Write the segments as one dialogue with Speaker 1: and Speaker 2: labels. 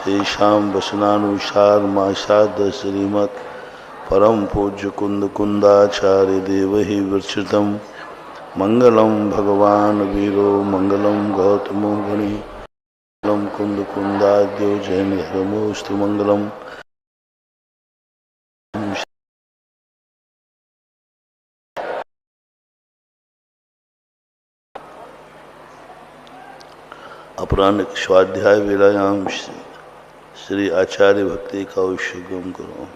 Speaker 1: तेषां वसनानुसार माशाद श्रीमत् परम पूज्य कुंद कुंदाचार्य देवहि विरचितम मंगलम भगवान वीरो मंगलम गौतमो गणि मंगलम कुंद कुंदाद्यो जैन धर्मोस्तु मंगलम। अपराह्न स्वाध्याय वेलायाम श्री आचार्य भक्ति का उद्गम करो।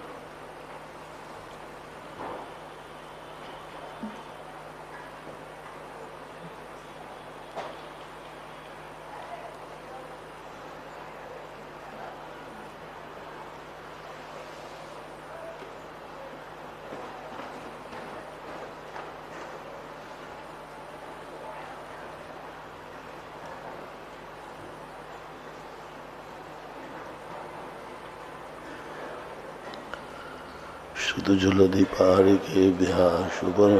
Speaker 1: शुद्ध जलधि पहाड़ी के बिहार शुभर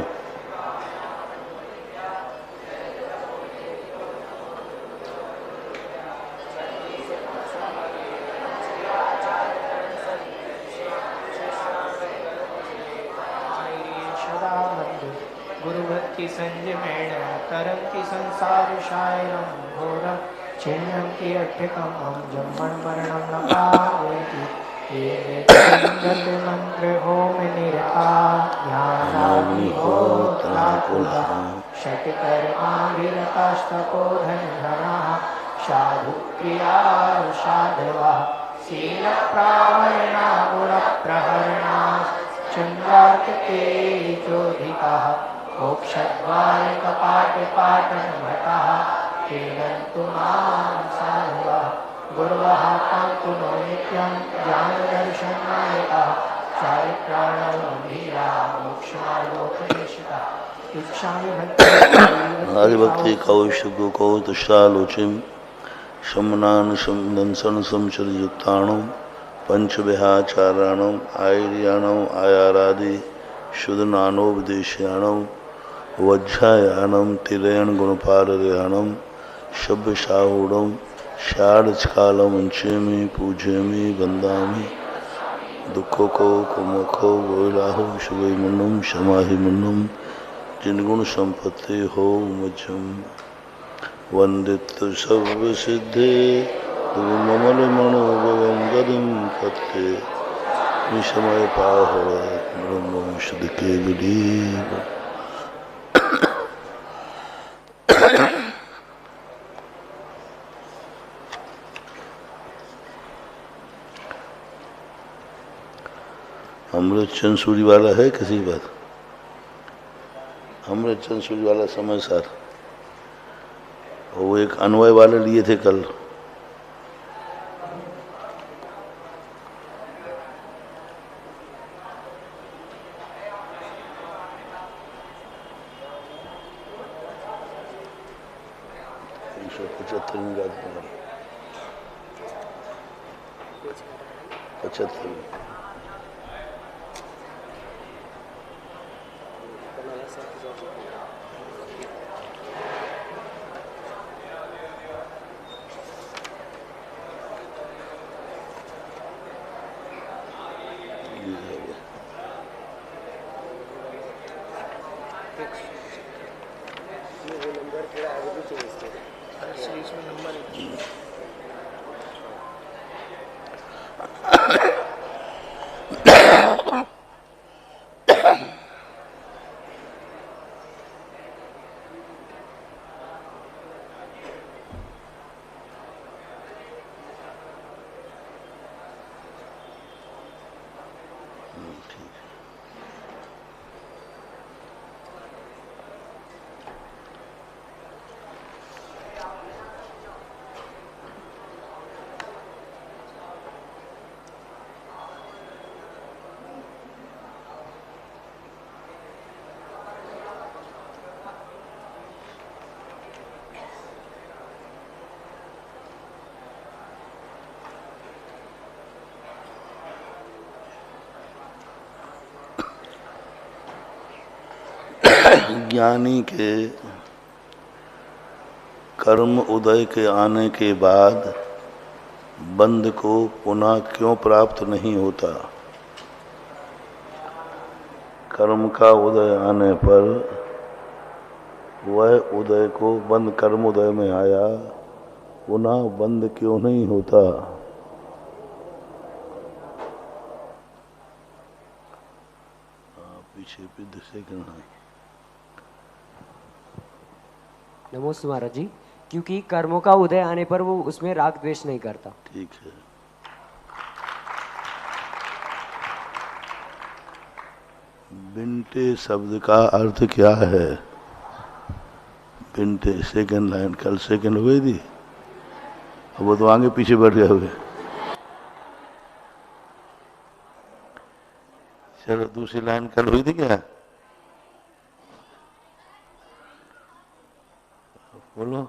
Speaker 2: गुरुभक्ति संयमेण तरन्ति संसार शायरं घोरं छिन्नन्ति अट्ठिकं जम्मन् मरणं न पावयति ये मंत्र होम निरता ज्ञानाग्निहोत्राकुलः षट्कर्माभिरतास्तपोधनधनाः साधुक्रिया साधवः शीलप्रायणा गुणप्रहरणाः चन्द्रार्कतेजोधिकाः मोक्षद्वारकपाटपाटनभटाः क्रीडन्तु मां साधवः गुरुवः पान्तु नो नित्यं ज्ञानदर्शनायकः चारित्राणवीरा मोक्षमार्गोपदेशितः इच्छामि
Speaker 1: भक्ति कौशुक कौतुषालोचिम शमनान दंसन संचरयुक्ताणम पंचविहाचाराणम आयर्याणम आयारादि शुद्धनानोपदेश्याणम वज्रायाणम तिरयण गुणपारयाणम शब्दशाहूढ़म षाढ़कालम अंचेमी पूजेमी वंदामी दुखों को कुमुखो गोलाहो शुभ मुन्नम क्षमाहि मुन्नम जिनगुण संपत्ति हो मजम वंदित सर्व सिद्धे ममल मनोभवम गदम पत्ते विषमय पाहर ब्रह्म शुद्ध के विलीप। अमृत चंसूरी वाला है किसी बात? अमृत चंसूरी वाला समय सार वो एक अन्वय वाले लिए थे कल। में याद 75 में अज्ञानी के कर्म उदय के आने के बाद बंध को पुनः क्यों प्राप्त नहीं होता? कर्म का उदय आने पर वह उदय को बंध कर्म उदय में आया, पुनः बंध क्यों नहीं होता? पीछे पिद से करना है।
Speaker 3: नमोस्तु महाराज जी। क्योंकि कर्मों का उदय आने पर वो उसमें राग द्वेष नहीं करता।
Speaker 1: ठीक है। बिंटे शब्द का अर्थ क्या है? बिंटे सेकंड लाइन कल सेकंड हो गई थी, अब वो तो आगे पीछे बैठ गए हुए। चलो दूसरी लाइन कल हुई थी क्या? बोलो।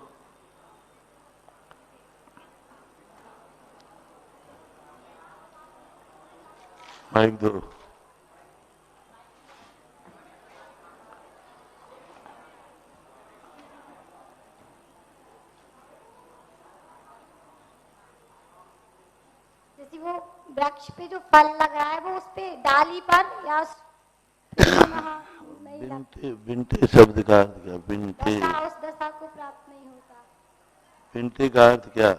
Speaker 1: माइक दो।
Speaker 4: जैसे वो वृक्ष पे जो फल लग रहा है वो उस पे डाली पर या नहीं लगता।
Speaker 1: बिंटे बिंटे शब्द का अर्थ क्या? बिंटे
Speaker 4: दशा उस दशा को प्राप्त नहीं होता।
Speaker 1: बिंटे का अर्थ क्या?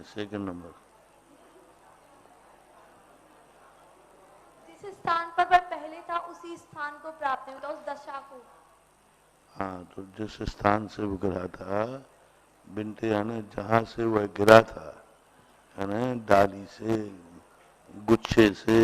Speaker 1: Second number.
Speaker 4: जिस स्थान पर वह पहले था उसी स्थान को प्राप्त नहीं होता, उस दशा को।
Speaker 1: हाँ, तो जिस स्थान से वो गिरा था, बिंटे यानी जहां से वह गिरा था, यानी डाली से, गुच्छे से।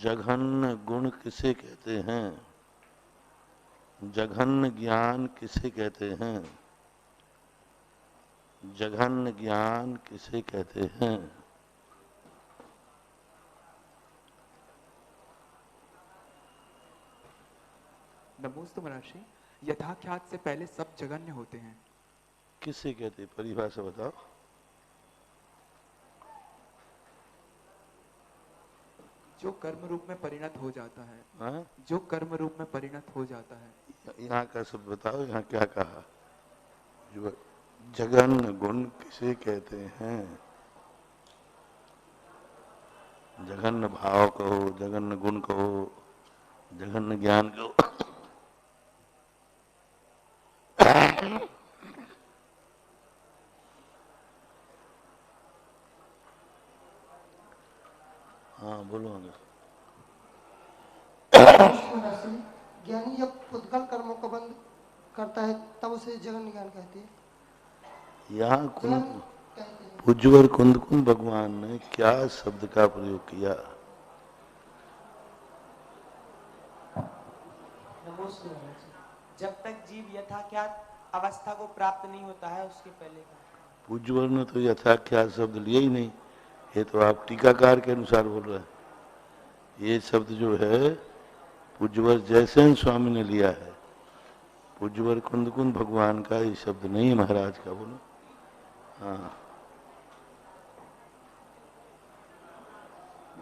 Speaker 1: जघन्य गुण किसे कहते हैं? जघन्य ज्ञान किसे कहते हैं? जघन्य ज्ञान किसे कहते हैं?
Speaker 5: नमोस्तु महर्षि। यथाख्यात से पहले सब जघन्य होते हैं।
Speaker 1: किसे कहते हैं? परिभाषा बताओ।
Speaker 5: जो कर्म रूप में परिणत हो जाता है।
Speaker 1: हाँ?
Speaker 5: जो कर्म रूप में परिणत हो जाता है।
Speaker 1: यहाँ का शब्द बताओ, यहाँ क्या कहा? जो जघन्य गुण किसे कहते हैं? जघन्य भाव कहो, जघन्य गुण कहो, जघन्य ज्ञान कहो। हाँ बोलो आगे।
Speaker 6: ज्ञानी जब पुद्गल कर्मों का बंद करता है तब उसे जगन ज्ञान कहते हैं।
Speaker 1: यहाँ उज्ज्वल कुंद कुंद भगवान ने क्या शब्द का प्रयोग किया?
Speaker 2: जब तक जीव यथाख्यात अवस्था को प्राप्त नहीं होता है उसके पहले का।
Speaker 1: उज्ज्वल ने तो यथाख्यात शब्द लिया ही नहीं, ये तो आप टीकाकार के अनुसार बोल रहे हैं। ये शब्द जो है उज्ज्वल जयसेन स्वामी ने लिया है, उज्ज्वल कुंद कुंद भगवान का ये शब्द नहीं है महाराज का। बोलो। हाँ।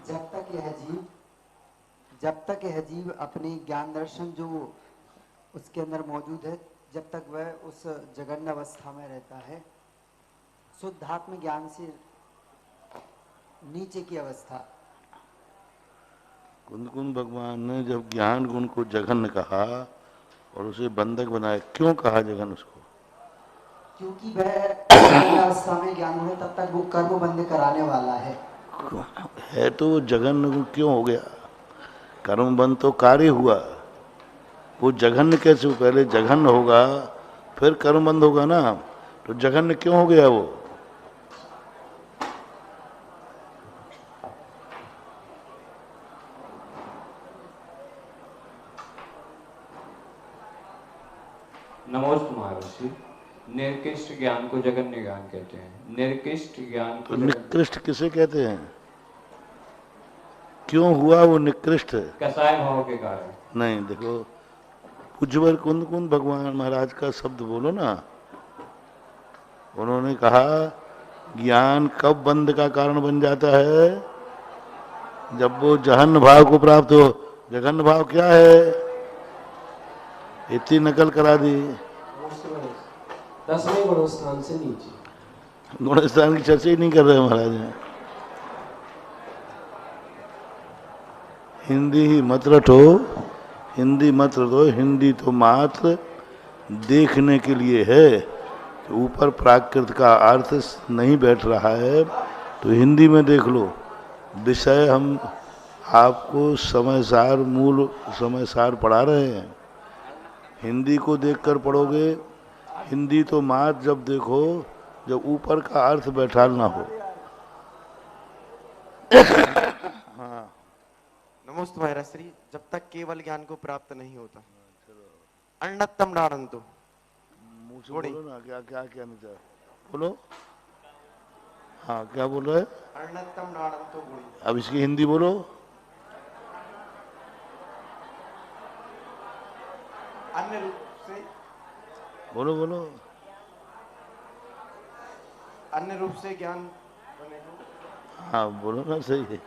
Speaker 7: जब तक यह जीव अपनी ज्ञान दर्शन जो उसके अंदर मौजूद है, जब तक वह उस जगन्य अवस्था में रहता है, शुद्धात्म ज्ञान से नीचे की अवस्था।
Speaker 1: कुंद कुंद भगवान ने जब ज्ञान गुण को जघन्य कहा और उसे बंधक बनाया, क्यों कहा जघन्य उसको?
Speaker 7: क्योंकि वह जगन्य अवस्था में ज्ञान हो तब तक वो कर्म बंद कराने वाला है
Speaker 1: तो वो जघन्य गुण क्यों हो गया? कर्म बंद तो कार्य हुआ, वो जघन्य कैसे? पहले जघन्य होगा फिर कर्म बंद होगा ना, तो जघन्य क्यों हो गया वो?
Speaker 8: नमोस्तु महर्षि। निर्कृष्ट ज्ञान को जगन्य ज्ञान कहते हैं। निर्कृष्ट ज्ञान
Speaker 1: तो निकृष्ट किसे कहते हैं? क्यों हुआ वो निकृष्ट?
Speaker 8: कसाय भाव के कारण।
Speaker 1: नहीं, देखो, पूज्यवर कुंद कुंद भगवान महाराज का शब्द बोलो ना। उन्होंने कहा ज्ञान कब बंद का कारण बन जाता है? जब वो जहन्य भाव को प्राप्त हो। जघन्य भाव क्या है? इतनी नकल करा दी।
Speaker 3: 10वें गुणस्थान से नीचे।
Speaker 1: गुणस्थान की चर्चा ही नहीं कर रहे महाराज हैं। हिंदी ही मत रटो, हिंदी मत रटो। हिंदी तो मात्र देखने के लिए है। तो ऊपर प्राकृत का अर्थ नहीं बैठ रहा है तो हिंदी में देख लो। विषय हम आपको समयसार, मूल समयसार पढ़ा रहे हैं। हिंदी को देखकर पढ़ोगे। हिंदी तो मात्र जब देखो जब ऊपर का अर्थ बैठालना हो। हाँ,
Speaker 9: नमोस्तु महर्षि। जब तक केवल ज्ञान को प्राप्त नहीं होता अन्नतम नारंतो।
Speaker 1: मुंह से बोलो ना, क्या क्या कहना चाह, बोलो। हाँ, क्या बोल रहे?
Speaker 9: अन्नतम नारंतो गुणी।
Speaker 1: अब इसकी हिंदी बोलो।
Speaker 9: अन्य रूप से,
Speaker 1: बोलो बोलो।
Speaker 9: अन्य रूप से ज्ञान बने को।
Speaker 1: हाँ, बोलो ना, सही है।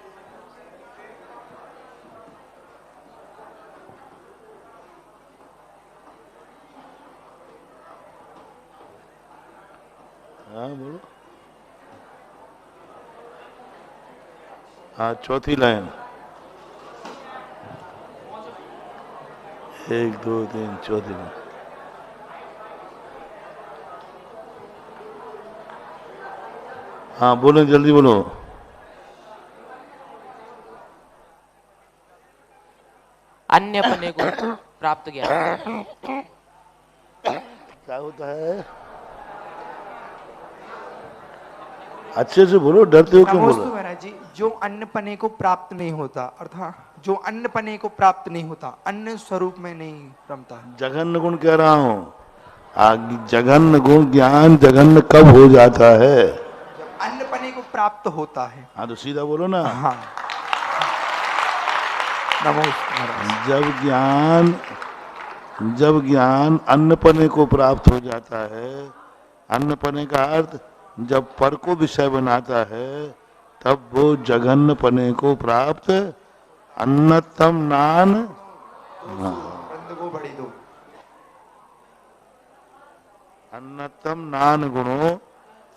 Speaker 1: हाँ, बोलो। हाँ, चौथी लाइन। 1 2 3 चौथी लाइन। हाँ, बोलो, जल्दी बोलो।
Speaker 2: अन्य पने को प्राप्त ज्ञान।
Speaker 1: क्या होता है? अच्छे से बोलो, डरते हो क्यों?
Speaker 5: नमोस्तु
Speaker 1: बोलो।
Speaker 5: महाराज जी। जो अन्न पने को प्राप्त नहीं होता, अर्थात जो अन्न पने को प्राप्त नहीं होता, अन्न स्वरूप में नहीं रमता है।
Speaker 1: जघन्य गुण कह रहा हूँ। जघन्य गुण ज्ञान जघन्य कब हो जाता है?
Speaker 5: जब अन्न पने को प्राप्त होता है।
Speaker 1: हाँ, तो सीधा बोलो ना।
Speaker 5: हाँ, नमोस्तु महाराज।
Speaker 1: जब ज्ञान अन्नपने को प्राप्त हो जाता है। अन्नपने का अर्थ जब पर को विषय बनाता है तब वो जघन्यपने को प्राप्त। अन्नतम नान।
Speaker 9: बंद को बड़ी दो।
Speaker 1: अन्नतम नान गुणो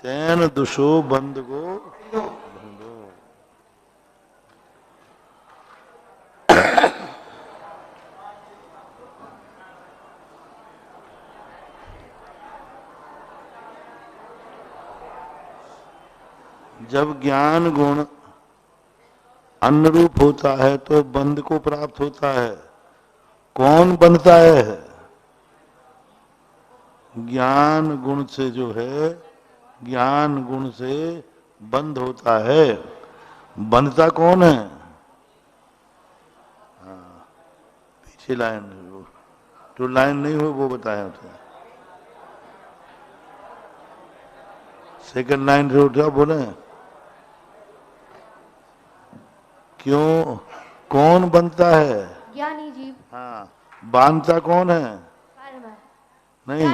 Speaker 1: तेन दुषो बंद को। जब ज्ञान गुण अन्नरूप होता है तो बंध को प्राप्त होता है। कौन बनता है? ज्ञान गुण से जो है, ज्ञान गुण से बंध होता है। बंधता कौन है? हाँ, पीछे लाइन, जो लाइन नहीं हुई वो बताया उसने। सेकंड लाइन से उठा, बोले क्यों? कौन बनता है?
Speaker 4: ज्ञानी जीव।
Speaker 1: हाँ, बांधता कौन है?
Speaker 4: कर्म।
Speaker 1: नहीं,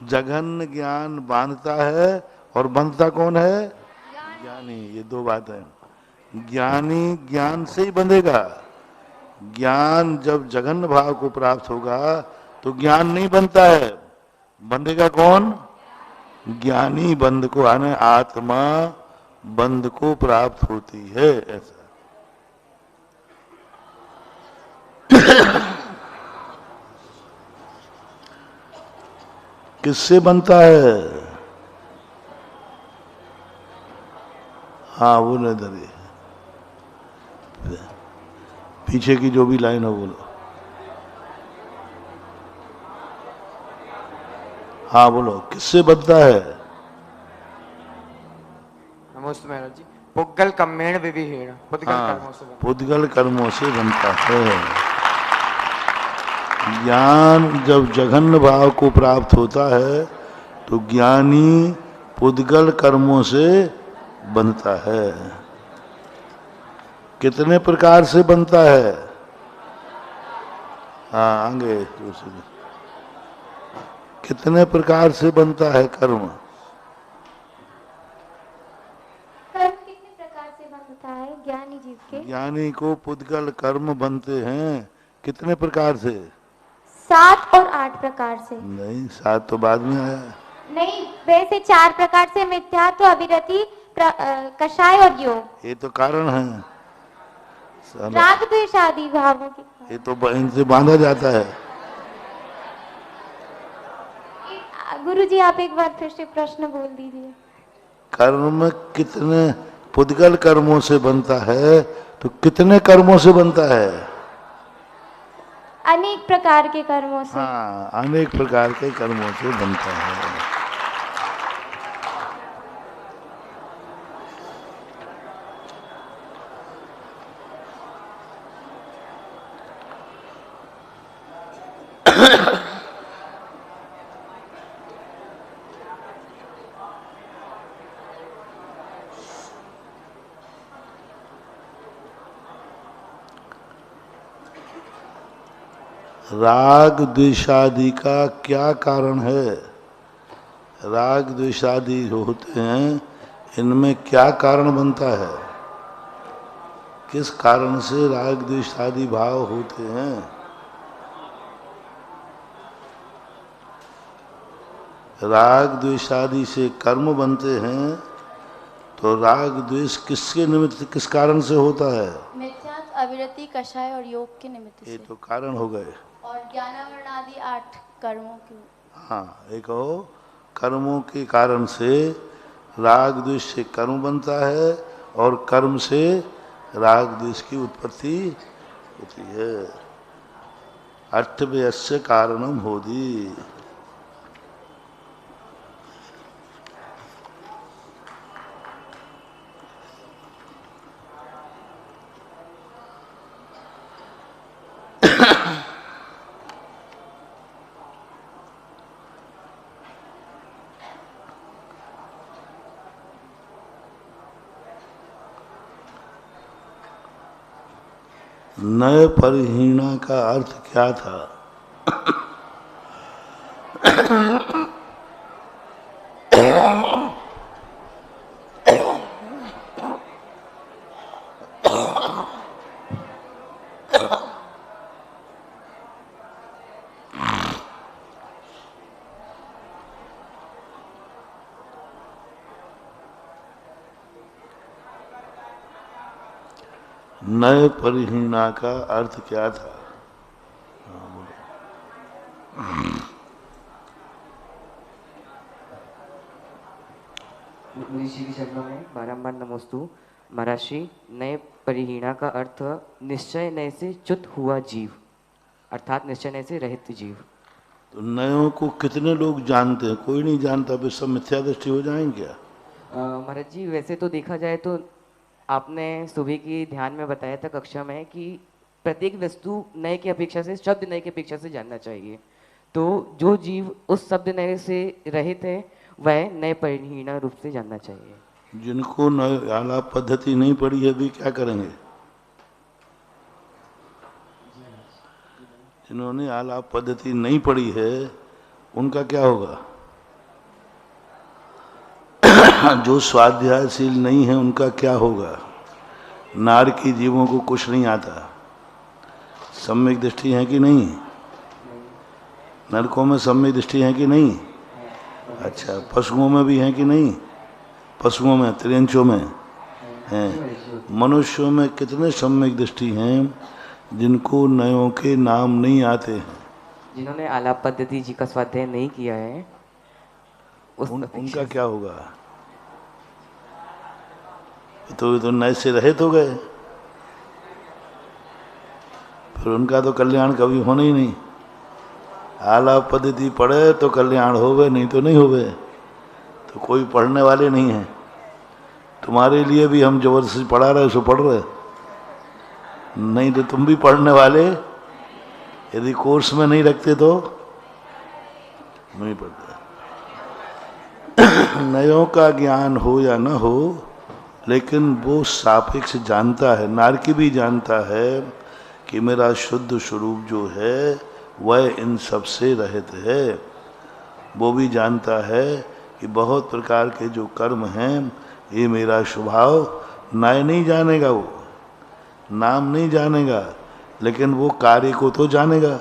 Speaker 1: जघन्य ज्ञान बांधता है और बंधता कौन है? ज्ञानी। ये दो बातें। ज्ञानी ज्ञान से ही बंधेगा। ज्ञान जब जघन्य भाव को प्राप्त होगा तो ज्ञान नहीं बनता है। बंधेगा कौन? ज्ञानी बंध को, आने आत्मा बंध को प्राप्त होती है। ऐसा किससे बनता है? हाँ वो न धरे, पीछे की जो भी लाइन हो बोलो। हाँ बोलो, किससे बनता है?
Speaker 5: नमोस्तु महाराज जी। पुद्गल कम्मेण विविहेण, पुद्गल
Speaker 1: हाँ,
Speaker 5: कर्मों से बनता
Speaker 1: पुद्गल कर्मों से बनता है। ज्ञान जब जघन्य भाव को प्राप्त होता है तो ज्ञानी पुद्गल कर्मों से बनता है। कितने प्रकार से बनता है? हाँ आगे दूसरी, कितने प्रकार से बनता है कर्म?
Speaker 4: कर्म कितने प्रकार से बनता है ज्ञानी जीव के?
Speaker 1: ज्ञानी को पुद्गल कर्म बनते हैं कितने प्रकार से?
Speaker 4: 7 और 8 प्रकार से।
Speaker 1: नहीं, 7 तो बाद में आया।
Speaker 4: नहीं, वैसे 4 प्रकार से मिथ्यात्व, अविरति, कषाय और योग।
Speaker 1: ये तो कारण है, साला,
Speaker 4: राग द्वेष आदि भावों के।
Speaker 1: ये तो इनसे बांधा जाता है।
Speaker 4: गुरुजी आप एक बार फिर से प्रश्न बोल दीजिए।
Speaker 1: कर्म कितने पुद्गल कर्मों से बनता है तो कितने कर्मों से बनता है?
Speaker 4: अनेक प्रकार के कर्मों से।
Speaker 1: हाँ, अनेक प्रकार के कर्मों से बनता है। राग द्वेषादि का क्या कारण है? राग द्वेषादि जो होते हैं इनमें क्या कारण बनता है? किस कारण से राग द्वेषादि भाव होते हैं? राग द्वेषादि से कर्म बनते हैं तो राग द्वेष किसके निमित्त, किस कारण से होता है?
Speaker 10: मिथ्यात्व, अविरति, कषाय और योग के निमित्त
Speaker 1: ये
Speaker 10: से।
Speaker 1: तो कारण हो गए।
Speaker 10: और ज्ञानावरण आदि 8 कर्मों के।
Speaker 1: हाँ, एक हो कर्मों के कारण से राग द्वेष से कर्म बनता है और कर्म से राग द्वेष की उत्पत्ति होती है। अर्थव्यस्य कारणम होदी। नय परिहीणा का अर्थ क्या था? नय परिहीणा का अर्थ क्या था?
Speaker 3: ऋषि के चरणों में बारंबार नमोस्तु। महर्षि, नए परिहीणा का अर्थ निश्चय नय से च्युत हुआ जीव, अर्थात निश्चय नय से रहित जीव।
Speaker 1: तो नयों को कितने लोग जानते हैं? कोई नहीं जानता, वे सब मिथ्या दृष्टि हो जाएंगे क्या?
Speaker 3: महाराज जी, वैसे तो देखा जाए तो आपने सुबह की ध्यान में बताया था कक्षा में कि प्रत्येक वस्तु नए की अपेक्षा से, शब्द नए की अपेक्षा से जानना चाहिए। तो जो जीव उस शब्द नए से रहित है वह नए परिहीणा रूप से जानना चाहिए।
Speaker 1: जिनको नए आलाप पद्धति नहीं पड़ी है वे क्या करेंगे? जिन्होंने आलाप पद्धति नहीं पड़ी है उनका क्या होगा? जो स्वाध्यायशील नहीं है उनका क्या होगा? नारकी जीवों को कुछ नहीं आता। सम्यक दृष्टि है कि नहीं? नरकों में सम्यक दृष्टि है कि नहीं? अच्छा, पशुओं में भी है कि नहीं? पशुओं में, त्रियंचों में हैं। मनुष्यों में कितने सम्यक दृष्टि हैं जिनको नयों के नाम नहीं आते हैं?
Speaker 3: जिन्होंने आलाप पद्धति जी का स्वाध्याय नहीं किया है उनका
Speaker 1: क्या होगा? तो नए से रहित हो गए, फिर उनका तो कल्याण कभी होना ही नहीं। आलाप पद्धति पढ़े तो कल्याण होवे, नहीं तो नहीं होवे। तो कोई पढ़ने वाले नहीं है। तुम्हारे लिए भी हम जबरदस्ती पढ़ा रहे, सो पढ़ रहे, नहीं तो तुम भी पढ़ने वाले यदि कोर्स में नहीं रखते तो नहीं पढ़ते। नयों का ज्ञान हो या न हो, लेकिन वो सापेक्ष जानता है, नारकी भी जानता है कि मेरा शुद्ध स्वरूप जो है वह इन सब से रहित है। वो भी जानता है कि बहुत प्रकार के जो कर्म हैं ये मेरा स्वभाव नाय नहीं जानेगा, वो नाम नहीं जानेगा, लेकिन वो कार्य को तो जानेगा।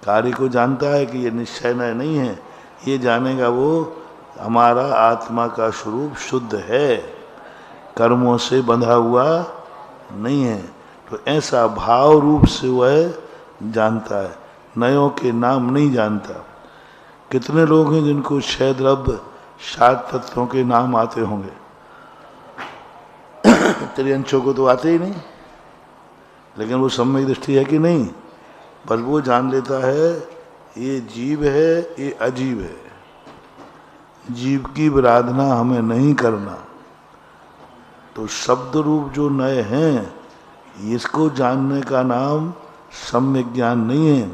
Speaker 1: कार्य को जानता है कि ये निश्चय नय नहीं है, ये जानेगा वो हमारा आत्मा का स्वरूप शुद्ध है, कर्मों से बंधा हुआ नहीं है। तो ऐसा भाव रूप से वह जानता है, नयों के नाम नहीं जानता। कितने लोग हैं जिनको 6 द्रव्य 7 तत्वों के नाम आते होंगे, त्रिअंशों को तो आते ही नहीं, लेकिन वो सम्यक दृष्टि है कि नहीं, बस वो जान लेता है ये जीव है, ये अजीव है। जीव की विराधना हमें नहीं करना। तो शब्द रूप जो नए हैं, इसको जानने का नाम सम्यक ज्ञान नहीं है।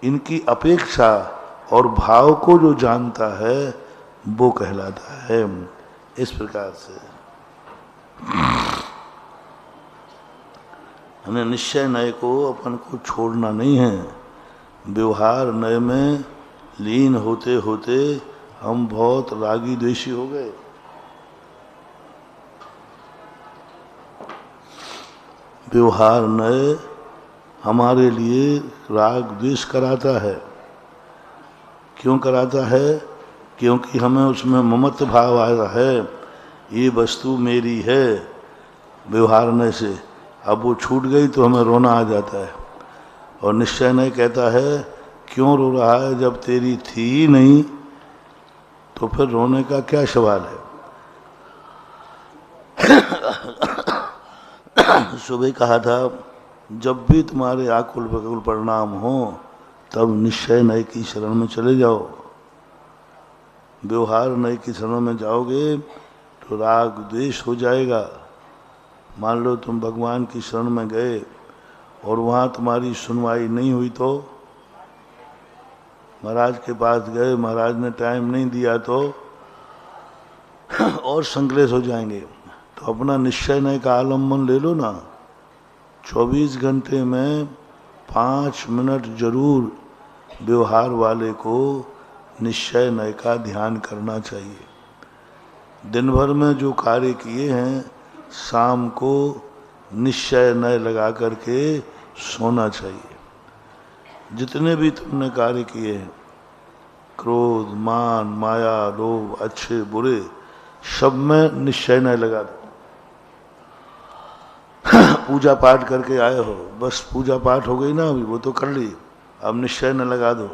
Speaker 1: इनकी अपेक्षा और भाव को जो जानता है वो कहलाता है। इस प्रकार से हमें निश्चय नय को अपन को छोड़ना नहीं है। व्यवहार नय में लीन होते होते हम बहुत रागी द्वेषी हो गए। व्यवहार नय हमारे लिए राग द्वेष कराता है। क्यों कराता है? क्योंकि हमें उसमें ममत्व भाव आया है, ये वस्तु मेरी है। व्यवहार नय से अब वो छूट गई तो हमें रोना आ जाता है। और निश्चय नय कहता है क्यों रो रहा है, जब तेरी थी ही नहीं तो फिर रोने का क्या सवाल है। सुबह कहा था जब भी तुम्हारे आकुल व्याकुल परिणाम हो तब निश्चय नय की शरण में चले जाओ। व्यवहार नय की शरण में जाओगे तो राग द्वेष हो जाएगा। मान लो तुम भगवान की शरण में गए और वहाँ तुम्हारी सुनवाई नहीं हुई तो, महाराज के पास गए, महाराज ने टाइम नहीं दिया तो और संकलेश हो जाएंगे। तो अपना निश्चय नय का आलम्बन ले लो ना। 24 घंटे में 5 मिनट जरूर व्यवहार वाले को निश्चय नय का ध्यान करना चाहिए। दिन भर में जो कार्य किए हैं शाम को निश्चय नय लगा करके सोना चाहिए। जितने भी तुमने कार्य किए हैं, क्रोध मान माया लोभ अच्छे बुरे, सब में निश्चय नय लगा दो। पूजा पाठ करके आए हो, बस पूजा पाठ हो गई ना, अभी वो तो कर ली, अब निश्चय न लगा दो।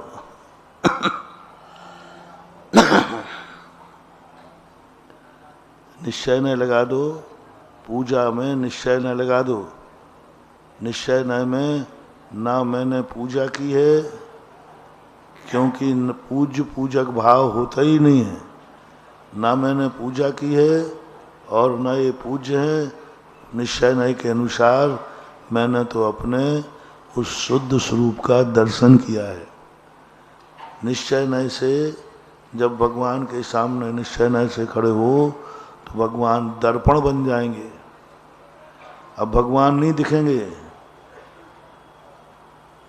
Speaker 1: निश्चय न लगा दो, पूजा में निश्चय न लगा दो। निश्चय न में ना मैंने पूजा की है, क्योंकि पूज्य पूजक भाव होता ही नहीं है। ना मैंने पूजा की है और ना ये पूज्य है। निश्चय नय के अनुसार मैंने तो अपने उस शुद्ध स्वरूप का दर्शन किया है। निश्चय नय से जब भगवान के सामने निश्चय नय से खड़े हो तो भगवान दर्पण बन जाएंगे। अब भगवान नहीं दिखेंगे।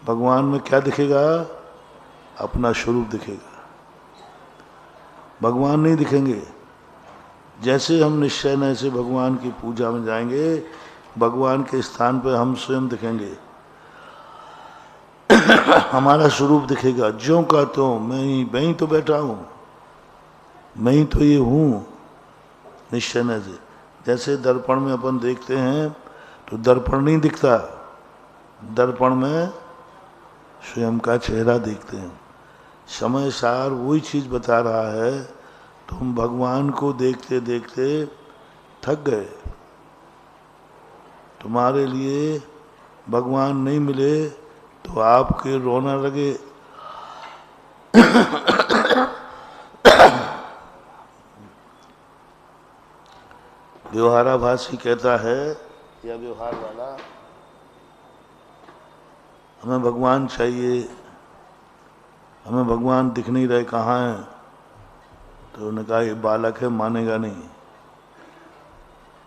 Speaker 1: भगवान में क्या दिखेगा? अपना स्वरूप दिखेगा। भगवान नहीं दिखेंगे। जैसे हम निश्चय नय से भगवान की पूजा में जाएंगे, भगवान के स्थान पर हम स्वयं दिखेंगे। हमारा स्वरूप दिखेगा, ज्यों का त्यों। मैं ही तो बैठा हूँ, मैं ही तो ये हूँ। निश्चय नय से जैसे दर्पण में अपन देखते हैं तो दर्पण नहीं दिखता, दर्पण में स्वयं का चेहरा देखते हैं। समय सार वही चीज बता रहा है। तुम भगवान को देखते देखते थक गए। तुम्हारे लिए भगवान नहीं मिले तो आपके रोना लगे। व्यवहाराभासी कहता है या व्यवहार वाला, हमें भगवान चाहिए, हमें भगवान दिख नहीं रहे, कहाँ हैं? तो उन्होंने कहा ये बालक है, मानेगा नहीं।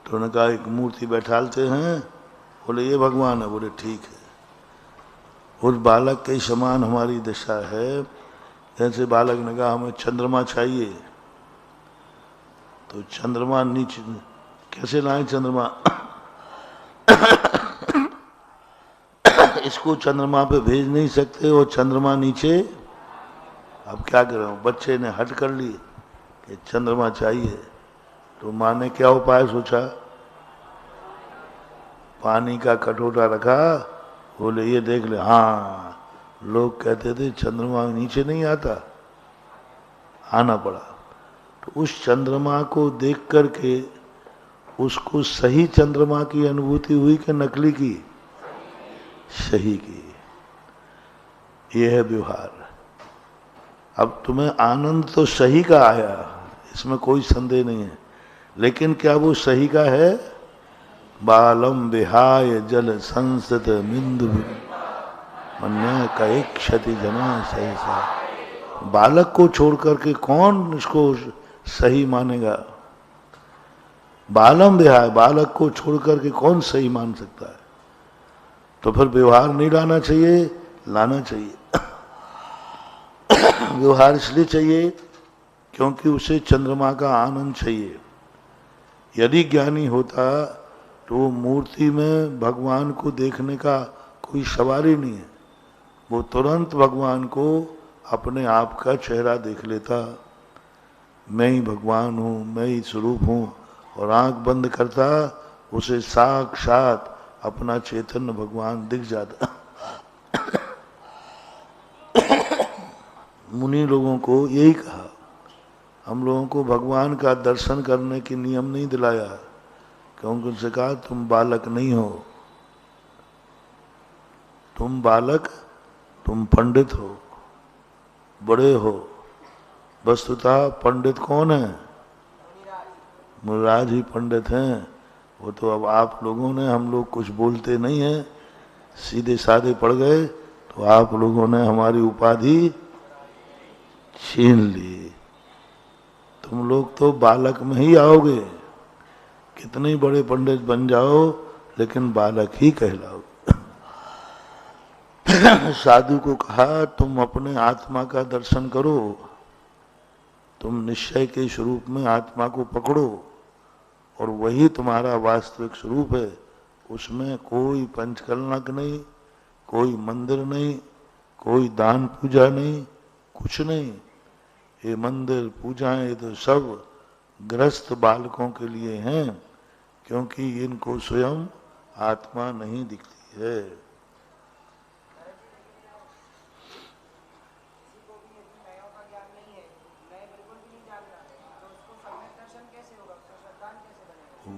Speaker 1: तो उन्होंने कहा एक मूर्ति बैठालते हैं, बोले ये भगवान है, बोले ठीक है। उस बालक के समान हमारी दशा है। जैसे बालक ने कहा हमें चंद्रमा चाहिए, तो चंद्रमा नीचे कैसे लाए चंद्रमा? इसको चंद्रमा पे भेज नहीं सकते, वो चंद्रमा नीचे। अब क्या करें? बच्चे ने हट कर ली कि चंद्रमा चाहिए, तो माँ ने क्या उपाय सोचा? पानी का कटोरा रखा, बोले ये देख ले। हाँ, लोग कहते थे चंद्रमा नीचे नहीं आता, आना पड़ा। तो उस चंद्रमा को देख करके उसको सही चंद्रमा की अनुभूति हुई कि नकली की? सही की। यह है व्यवहार। अब तुम्हें आनंद तो सही का आया, इसमें कोई संदेह नहीं है, लेकिन क्या वो सही का है? बालम विहाय जल संसद मिंदु मन्य कई क्षति जना सहसा। बालक को छोड़ करके कौन इसको सही मानेगा? बालम विहाय, बालक को छोड़ करके कौन सही मान सकता है? तो फिर व्यवहार नहीं लाना चाहिए, लाना चाहिए। व्यवहार इसलिए चाहिए क्योंकि उसे चंद्रमा का आनंद चाहिए। यदि ज्ञानी होता तो मूर्ति में भगवान को देखने का कोई सवाल ही नहीं है। वो तुरंत भगवान को अपने आप का चेहरा देख लेता, मैं ही भगवान हूँ, मैं ही स्वरूप हूँ, और आंख बंद करता, उसे साक्षात अपना चैतन्य भगवान दिख जाता। मुनि लोगों को यही कहा, हम लोगों को भगवान का दर्शन करने की नियम नहीं दिलाया, क्योंकि उनसे कहा तुम बालक नहीं हो, तुम बालक, तुम पंडित हो, बड़े हो। वस्तुतः पंडित कौन है? मुनिराज ही पंडित हैं। वो तो अब आप लोगों ने, हम लोग कुछ बोलते नहीं हैं, सीधे साधे पड़ गए, तो आप लोगों ने हमारी उपाधि छीन ली। तुम लोग तो बालक में ही आओगे, कितने बड़े पंडित बन जाओ, लेकिन बालक ही कहलाओ। साधु को कहा तुम अपने आत्मा का दर्शन करो, तुम निश्चय के स्वरूप में आत्मा को पकड़ो, और वही तुम्हारा वास्तविक स्वरूप है। उसमें कोई पंचकलनक नहीं, कोई मंदिर नहीं, कोई दान पूजा नहीं, कुछ नहीं। ये मंदिर पूजाएं ये तो सब ग्रस्त बालकों के लिए हैं, क्योंकि इनको स्वयं आत्मा नहीं दिखती है।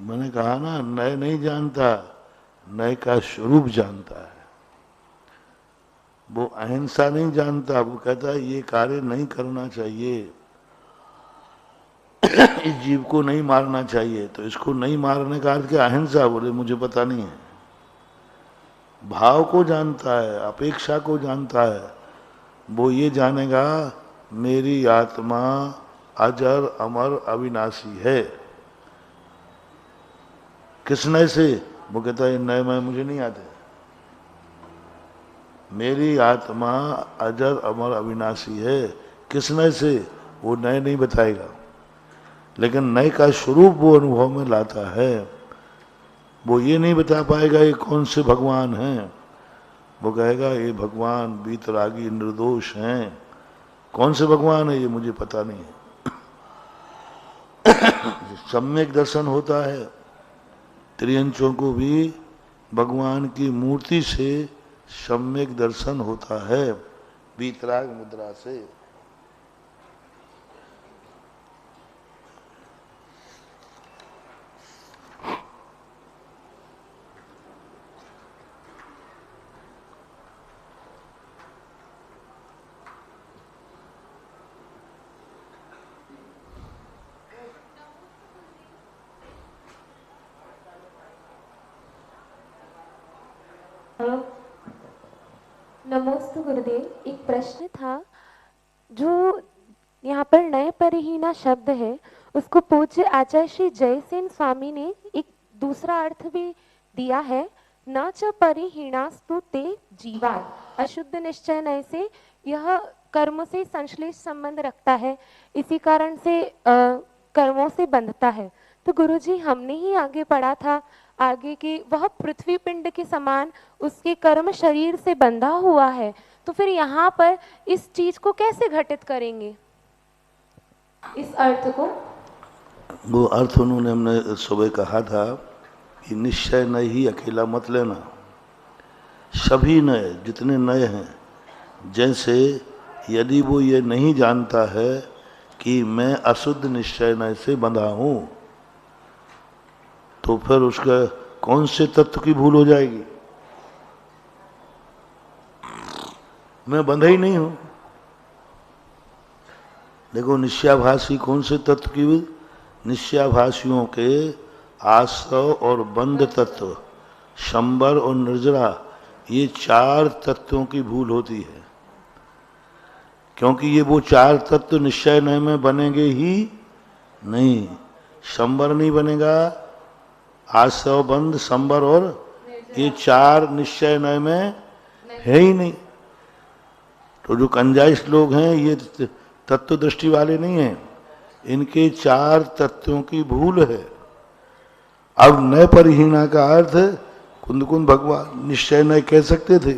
Speaker 1: मैंने कहा ना, नए नहीं जानता, नए का स्वरूप जानता है। वो अहिंसा नहीं जानता, वो कहता है ये कार्य नहीं करना चाहिए, इस जीव को नहीं मारना चाहिए। तो इसको नहीं मारने का अर्थ क्या? अहिंसा। बोले मुझे पता नहीं है। भाव को जानता है, अपेक्षा को जानता है। वो ये जानेगा मेरी आत्मा अजर अमर अविनाशी है। किस नए से? वो कहता है नए मैं मुझे नहीं आते। मेरी आत्मा अजर अमर अविनाशी है। किस नए से? वो नए नहीं बताएगा, लेकिन नए का स्वरूप वो अनुभव में लाता है। वो ये नहीं बता पाएगा ये कौन से भगवान हैं। वो कहेगा ये भगवान वीतरागी निर्दोष हैं। कौन से भगवान है ये मुझे पता नहीं है। सम्यक दर्शन होता है। त्रियंचों को भी भगवान की मूर्ति से सम्यक दर्शन होता है, वीतराग मुद्रा से।
Speaker 11: नमोस्तु गुरुदेव। एक प्रश्न था, जो यहाँ पर नए परिहीना शब्द है उसको पूज्य आचार्य श्री जयसेन स्वामी ने एक दूसरा अर्थ भी दिया है, न च परिहीणास्तु ते जीवा। अशुद्ध निश्चय नय से यह कर्मों से संश्लेष संबंध रखता है, इसी कारण से कर्मों से बंधता है। तो गुरुजी हमने ही आगे पढ़ा था आगे कि वह पृथ्वी पिंड के समान उसके कर्म शरीर से बंधा हुआ है, तो फिर यहाँ पर इस चीज को कैसे घटित करेंगे, इस अर्थ को?
Speaker 1: वो अर्थ उन्होंने हमने सुबह कहा था कि निश्चय नए ही अकेला मत लेना, सभी नए जितने नए हैं, जैसे यदि वो ये नहीं जानता है कि मैं अशुद्ध निश्चय नए से बंधा हूँ, तो फिर उसका कौन से तत्व की भूल हो जाएगी? मैं बंधा ही नहीं हूं। देखो निश्चयाभासी कौन से तत्व की भूल? निश्चयाभासियों के आश्रव और बंध तत्व, शंबर और निर्जरा, ये चार तत्वों की भूल होती है। क्योंकि ये वो चार तत्व निश्चय नय में बनेंगे ही नहीं। शंबर नहीं बनेगा, आश्रव बंध संबर और ये चार निश्चय नय में है ही नहीं। तो जो कंजाइश लोग हैं ये तत्व दृष्टि वाले नहीं हैं, इनके चार तत्वों की भूल है। अब नय परिहीना का अर्थ कुंद भगवान निश्चय नय कह सकते थे,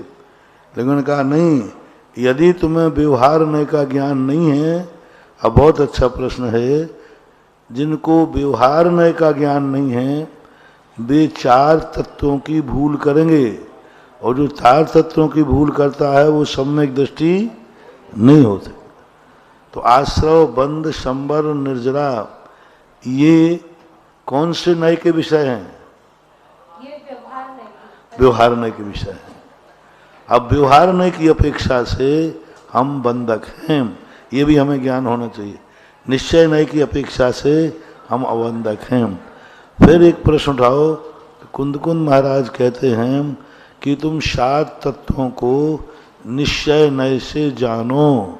Speaker 1: लेकिन कहा नहीं, यदि तुम्हें व्यवहार नय का ज्ञान नहीं है। अब बहुत अच्छा प्रश्न है, जिनको व्यवहार नय का ज्ञान नहीं है वे चार तत्वों की भूल करेंगे, और जो चार तत्वों की भूल करता है वो सम्यक दृष्टि नहीं होते। तो आश्रव बंध शंबर निर्जरा ये कौन से नय के विषय हैं?
Speaker 11: ये
Speaker 1: व्यवहार नय के विषय हैं। अब व्यवहार नय की अपेक्षा से हम बंधक हैं, ये भी हमें ज्ञान होना चाहिए। निश्चय नय की अपेक्षा से हम अबंधक हैं। फिर एक प्रश्न उठाओ, कुंद महाराज कहते हैं कि तुम सात तत्वों को निश्चय नय से जानो,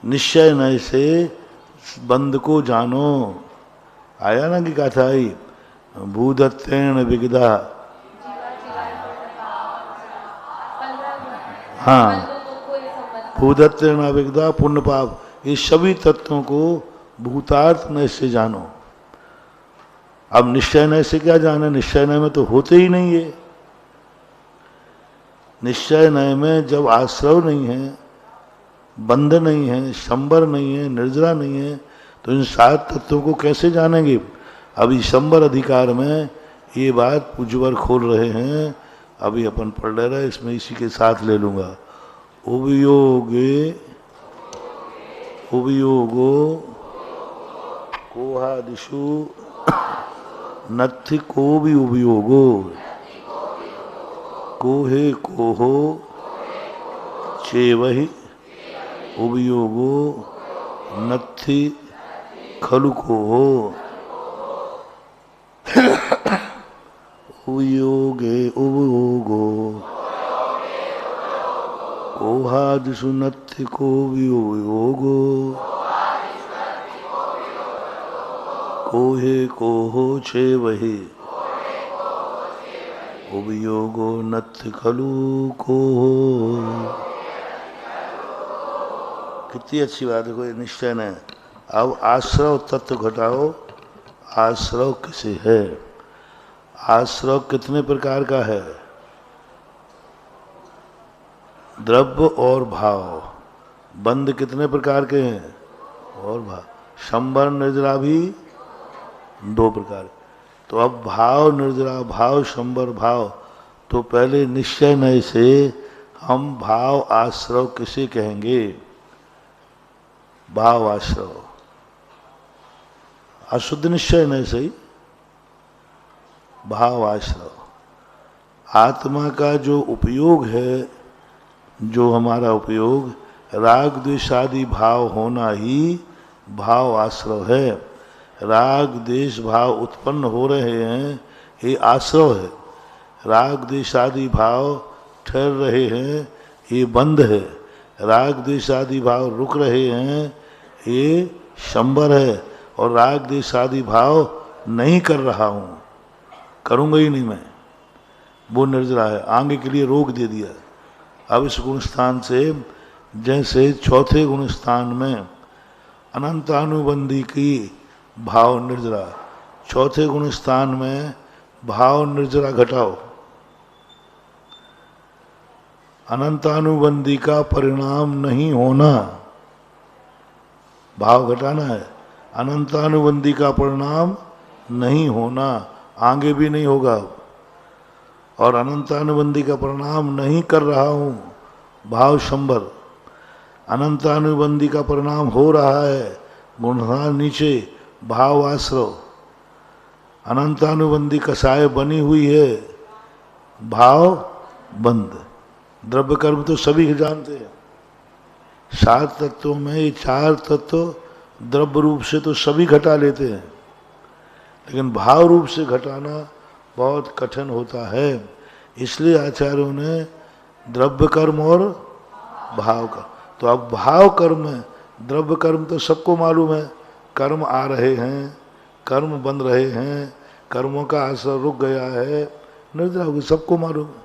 Speaker 1: निश्चय नय से बंध को जानो। आया ना कि कथा आई, भूदत्तेन विगदा, हाँ, भूदत्तेन विगदा पुण्य पाप, ये सभी तत्वों को भूतार्थ नय से जानो। अब निश्चय नय से क्या जाने? निश्चय नय में तो होते ही नहीं है। निश्चय नय में जब आश्रव नहीं है, बंध नहीं है, शंबर नहीं है, निर्जरा नहीं है, तो इन सात तत्वों को कैसे जानेंगे? अभी शंबर अधिकार में ये बात पूज्यवर खोल रहे हैं, अभी अपन पढ़ ले रहे, इसमें इसी के साथ ले लूंगा। उभयोगो कोहादिषु नत्थि को भी उपयोगो, कोहे कोहो चेवहि उपयोगो नत्थि खलु कोहो। उपयोगे उपयोगो कोहादिषु नत्थि को भी उपयोगो, कोहे कोहो छे वही उपयोगो नत्थि खलु कोहो। कितनी अच्छी बात है, कोई निश्चय नहीं। अब आश्रव तत्व घटाओ, आश्रव किसे है? आश्रव कितने प्रकार का है? द्रव्य और भाव। बंध कितने प्रकार के हैं? और भाव। शंबर निर्जरा भी दो प्रकार। तो अब भाव निर्जरा, भाव शंबर, भाव, तो पहले निश्चय नय से हम भाव आश्रव किसे कहेंगे? भाव आश्रव। अशुद्ध निश्चय नय से ही भाव आश्रव। आत्मा का जो उपयोग है, जो हमारा उपयोग, राग द्वेष आदि भाव होना ही भाव आश्रव है। राग द्वेष भाव उत्पन्न हो रहे हैं, ये आश्रव है। राग द्वेष आदि भाव ठहर रहे हैं, ये बंद है। राग द्वेष आदि भाव रुक रहे हैं, ये शंबर है। और राग द्वेष आदि भाव नहीं कर रहा हूं, करूंगा ही नहीं मैं, वो निर्जरा है। आगे के लिए रोक दे दिया। अब इस गुण स्थान से जैसे चौथे गुण स्थान में अनंतानुबंधी की भाव निर्जरा, चौथे गुण स्थान में भाव निर्जरा घटाओ। अनंतानुबंधी का परिणाम नहीं होना, भाव घटाना है। अनंतानुबंधी का परिणाम नहीं होना, आगे भी नहीं होगा। और अनंतानुबंधी का परिणाम नहीं कर रहा हूं, भाव शंबर। अनंतानुबंधी का परिणाम हो रहा है, गुणस्थान नीचे, भाव आश्रव। अनंतानुबंधी कसाय बनी हुई है, भाव बंद। द्रव्य कर्म तो सभी जानते हैं। 7 तत्वों में ये 4 तत्व द्रव्य रूप से तो सभी घटा लेते हैं, लेकिन भाव रूप से घटाना बहुत कठिन होता है। इसलिए आचार्यों ने द्रव्य कर्म और भाव का, तो अब भाव कर्म है। द्रव्य कर्म तो सबको मालूम है, कर्म आ रहे हैं, कर्म बन रहे हैं, कर्मों का असर रुक गया है, निर्जरा होगी, सबको मालूम है।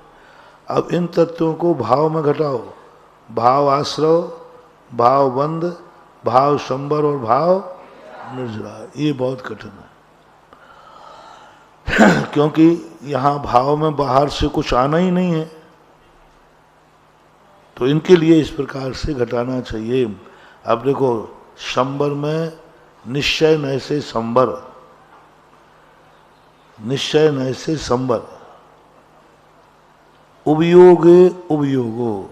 Speaker 1: अब इन तत्वों को भाव में घटाओ, भाव आश्रव, भाव बंद, भाव शंबर और भाव निर्जरा। ये बहुत कठिन है क्योंकि यहाँ भाव में बाहर से कुछ आना ही नहीं है, तो इनके लिए इस प्रकार से घटाना चाहिए। अब देखो, शंबर में निश्चय नय से संबर, निश्चय नय से संबर, उपयोग उपयोगो।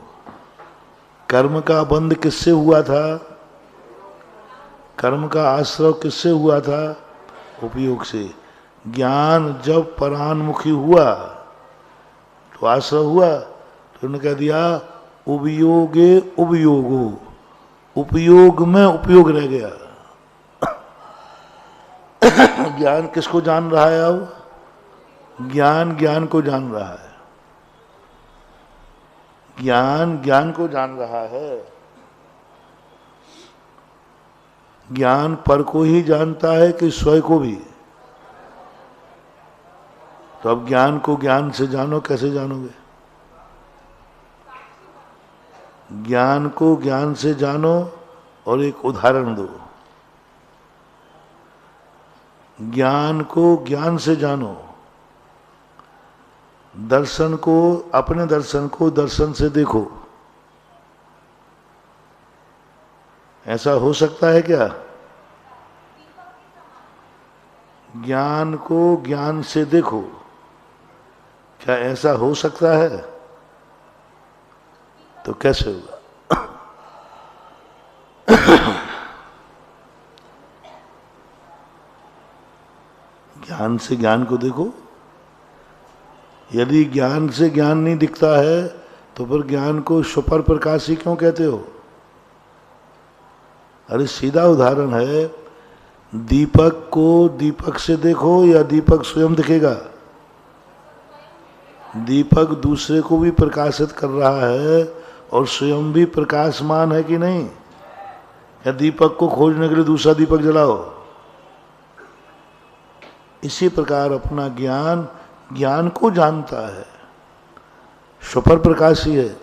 Speaker 1: कर्म का बंध किससे हुआ था? कर्म का आश्रव किससे हुआ था? उपयोग से। ज्ञान जब परान्मुखी हुआ तो आश्रव हुआ, तो उन्होंने कह दिया उपयोगे उपयोगो, उपयोग में उपयोग रह गया। ज्ञान किसको जान रहा है? अब ज्ञान ज्ञान को जान रहा है, ज्ञान ज्ञान को जान रहा है। ज्ञान पर को ही जानता है कि स्वयं को भी। तो अब ज्ञान को ज्ञान से जानो, कैसे जानोगे? ज्ञान को ज्ञान से जानो और एक उदाहरण दो। ज्ञान को ज्ञान से जानो, दर्शन को, अपने दर्शन को दर्शन से देखो। ऐसा हो सकता है क्या? ज्ञान को ज्ञान से देखो, क्या ऐसा हो सकता है? तो कैसे होगा? ज्ञान से ज्ञान को देखो। यदि ज्ञान से ज्ञान नहीं दिखता है तो फिर ज्ञान को सुपर प्रकाशी क्यों कहते हो? अरे सीधा उदाहरण है, दीपक को दीपक से देखो या दीपक स्वयं दिखेगा? दीपक दूसरे को भी प्रकाशित कर रहा है और स्वयं भी प्रकाशमान है कि नहीं? या दीपक को खोजने के लिए दूसरा दीपक जलाओ? इसी प्रकार अपना ज्ञान ज्ञान को जानता है, सुपर प्रकाशी है।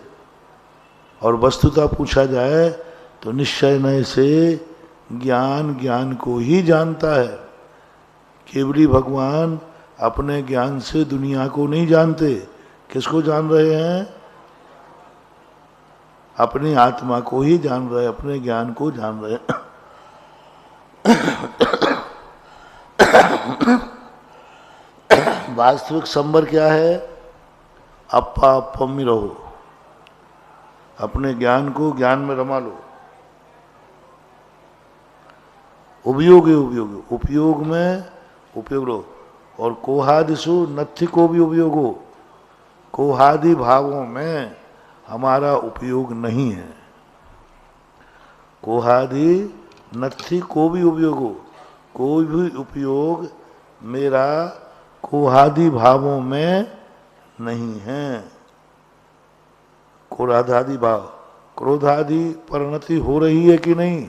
Speaker 1: और वस्तुतः पूछा जाए तो निश्चय नय से ज्ञान ज्ञान को ही जानता है। केवली भगवान अपने ज्ञान से दुनिया को नहीं जानते। किसको जान रहे हैं? अपनी आत्मा को ही जान रहे, अपने ज्ञान को जान रहे। वास्तविक संबर क्या है? अप्पा अप्पम में रहो, अपने ज्ञान को ज्ञान में रमा लो। उपयोग उपयोग, उपयोग में उपयोग लो। और कोहादिशु नथि को भी उपयोग हो। कोहादि भावों में हमारा उपयोग नहीं है। कोहादि नथि को भी उपयोग हो, कोई भी उपयोग मेरा कोहादि भावों में नहीं है। क्रोधादि भाव, क्रोधादि परिणति हो रही है कि नहीं,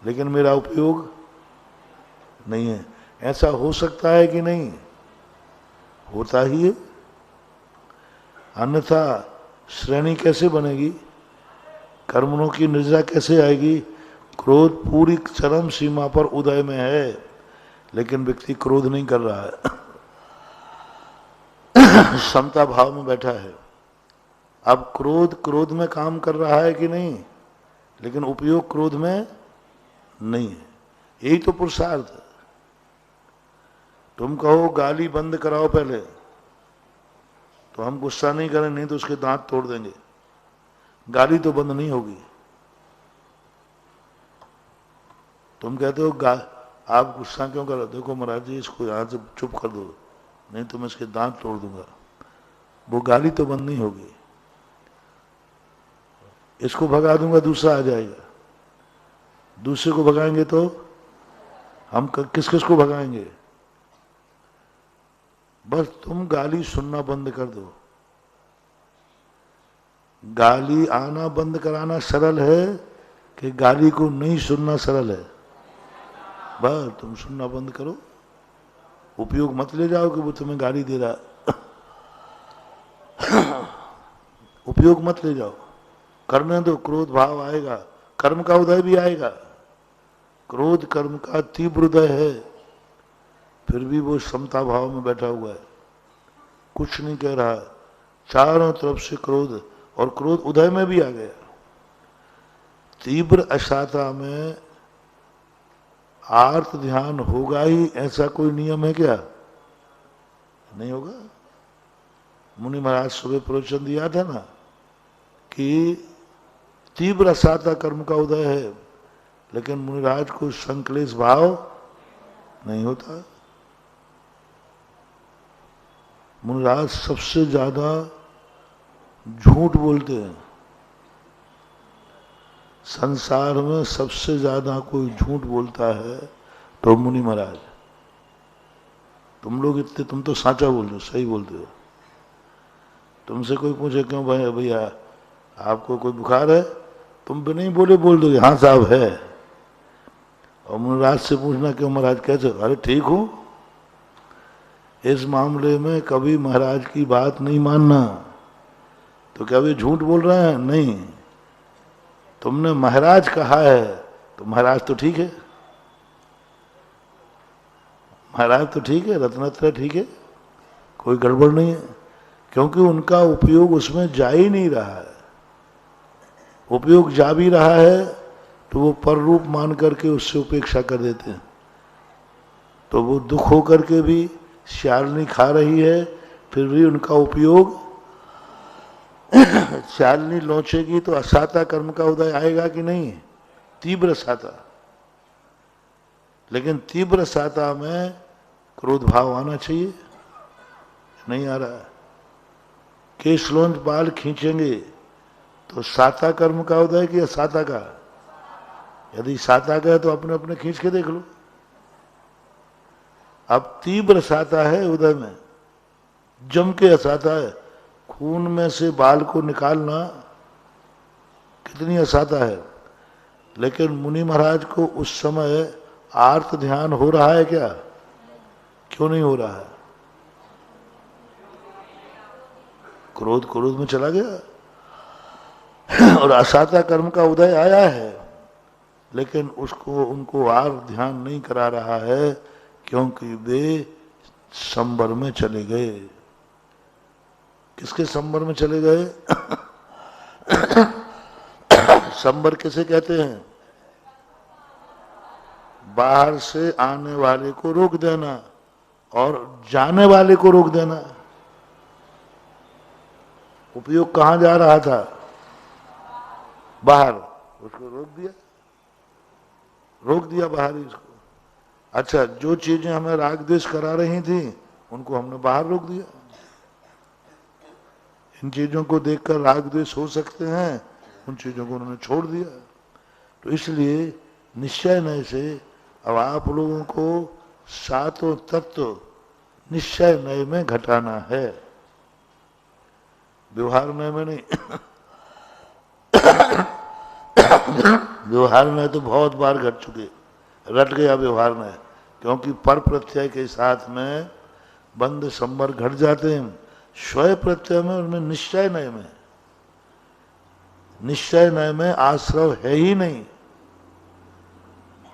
Speaker 1: लेकिन मेरा उपयोग नहीं है। ऐसा हो सकता है कि नहीं? होता ही है। अन्यथा श्रेणी कैसे बनेगी, कर्मों की निर्जा कैसे आएगी? क्रोध पूरी चरम सीमा पर उदय में है, लेकिन व्यक्ति क्रोध नहीं कर रहा है, समता भाव में बैठा है। अब क्रोध में काम कर रहा है कि नहीं, लेकिन उपयोग क्रोध में नहीं है। यही तो पुरुषार्थ है। तुम कहो गाली बंद कराओ पहले, तो हम गुस्सा नहीं करें, नहीं तो उसके दांत तोड़ देंगे। गाली तो बंद नहीं होगी। तुम कहते हो आप गुस्सा क्यों कर रहे हो? देखो महाराज जी, इसको यहां से चुप कर दो, नहीं तो मैं इसके दांत तोड़ दूंगा। वो गाली तो बंद नहीं होगी। इसको भगा दूंगा, दूसरा आ जाएगा। दूसरे को भगाएंगे तो हम किस किस को भगाएंगे? बस तुम गाली सुनना बंद कर दो। गाली आना बंद कराना सरल है कि गाली को नहीं सुनना सरल है? बस तुम सुनना बंद करो, उपयोग मत ले जाओ कि वो तुम्हें गाली दे रहा। उपयोग मत ले जाओ, करने दो। क्रोध भाव आएगा, कर्म का उदय भी आएगा। क्रोध कर्म का तीव्र उदय है, फिर भी वो समता भाव में बैठा हुआ है, कुछ नहीं कह रहा। चारों तरफ से क्रोध, और क्रोध उदय में भी आ गया। तीव्र अशाता में आर्त ध्यान होगा ही, ऐसा कोई नियम है क्या? नहीं होगा। मुनि महाराज सुबह प्रवचन दिया था ना कि तीव्र अशाता कर्म का उदय है, लेकिन मुनिराज को संक्लेश भाव नहीं होता। मुनिराज सबसे ज्यादा झूठ बोलते हैं। संसार में सबसे ज्यादा कोई झूठ बोलता है तो मुनि महाराज। तुम लोग इतने, तुम तो साचा बोल रहे हो, सही बोलते हो। तुमसे कोई पूछे क्यों भाई भैया आपको कोई बुखार है, तुम भी नहीं बोले बोल दोगे हाँ साहब है। और मुनिराज से पूछना क्यों महाराज कैसे, अरे ठीक हूं। इस मामले में कभी महाराज की बात नहीं मानना। तो क्या वे झूठ बोल रहे हैं? नहीं, तुमने महाराज कहा है तो महाराज तो ठीक है, महाराज तो ठीक है, रत्नत्रय ठीक है, कोई गड़बड़ नहीं है। क्योंकि उनका उपयोग उसमें जा ही नहीं रहा है। उपयोग जा भी रहा है तो वो पर रूप मान करके उससे उपेक्षा कर देते हैं। तो वो दुख होकर के भी शालिनी खा रही है, फिर भी उनका उपयोग शालिनी लौचेगी तो असाता कर्म का उदय आएगा कि नहीं? तीव्र साता। लेकिन तीव्र साता में क्रोध भाव आना चाहिए, नहीं आ रहा है। केश लोंज बाल खींचेंगे तो साता कर्म का उदय कि असाता का? यदि साता का है तो अपने अपने खींच के देख लो। अब तीव्र साता है उदय में, जम के असाता है। खून में से बाल को निकालना कितनी असाता है। लेकिन मुनि महाराज को उस समय आर्त ध्यान हो रहा है क्या? क्यों नहीं हो रहा है? क्रोध में चला गया और असाता कर्म का उदय आया है, लेकिन उसको उनको आर्त ध्यान नहीं करा रहा है, क्योंकि वे संबर में चले गए। किसके संबर में चले गए? संबर किसे कहते हैं? बाहर से आने वाले को रोक देना और जाने वाले को रोक देना। उपयोग कहां जा रहा था? बाहर, उसको रोक दिया बाहर ही उसको। अच्छा, जो चीजें हमें राग द्वेष करा रही थी उनको हमने बाहर रोक दिया। इन चीजों को देखकर राग द्वेष हो सकते हैं, उन चीजों को उन्होंने छोड़ दिया। तो इसलिए निश्चय नय से अब आप लोगों को सातों तत्व निश्चय नय में घटाना है। व्यवहार में नहीं। व्यवहार में तो बहुत बार घट चुके, रट गया व्यवहार में, क्योंकि पर प्रत्यय के साथ में बंध संबर घट जाते हैं। स्वय प्रत्यय में, उनमें निश्चय नय में, निश्चय नय में आश्रव है ही नहीं,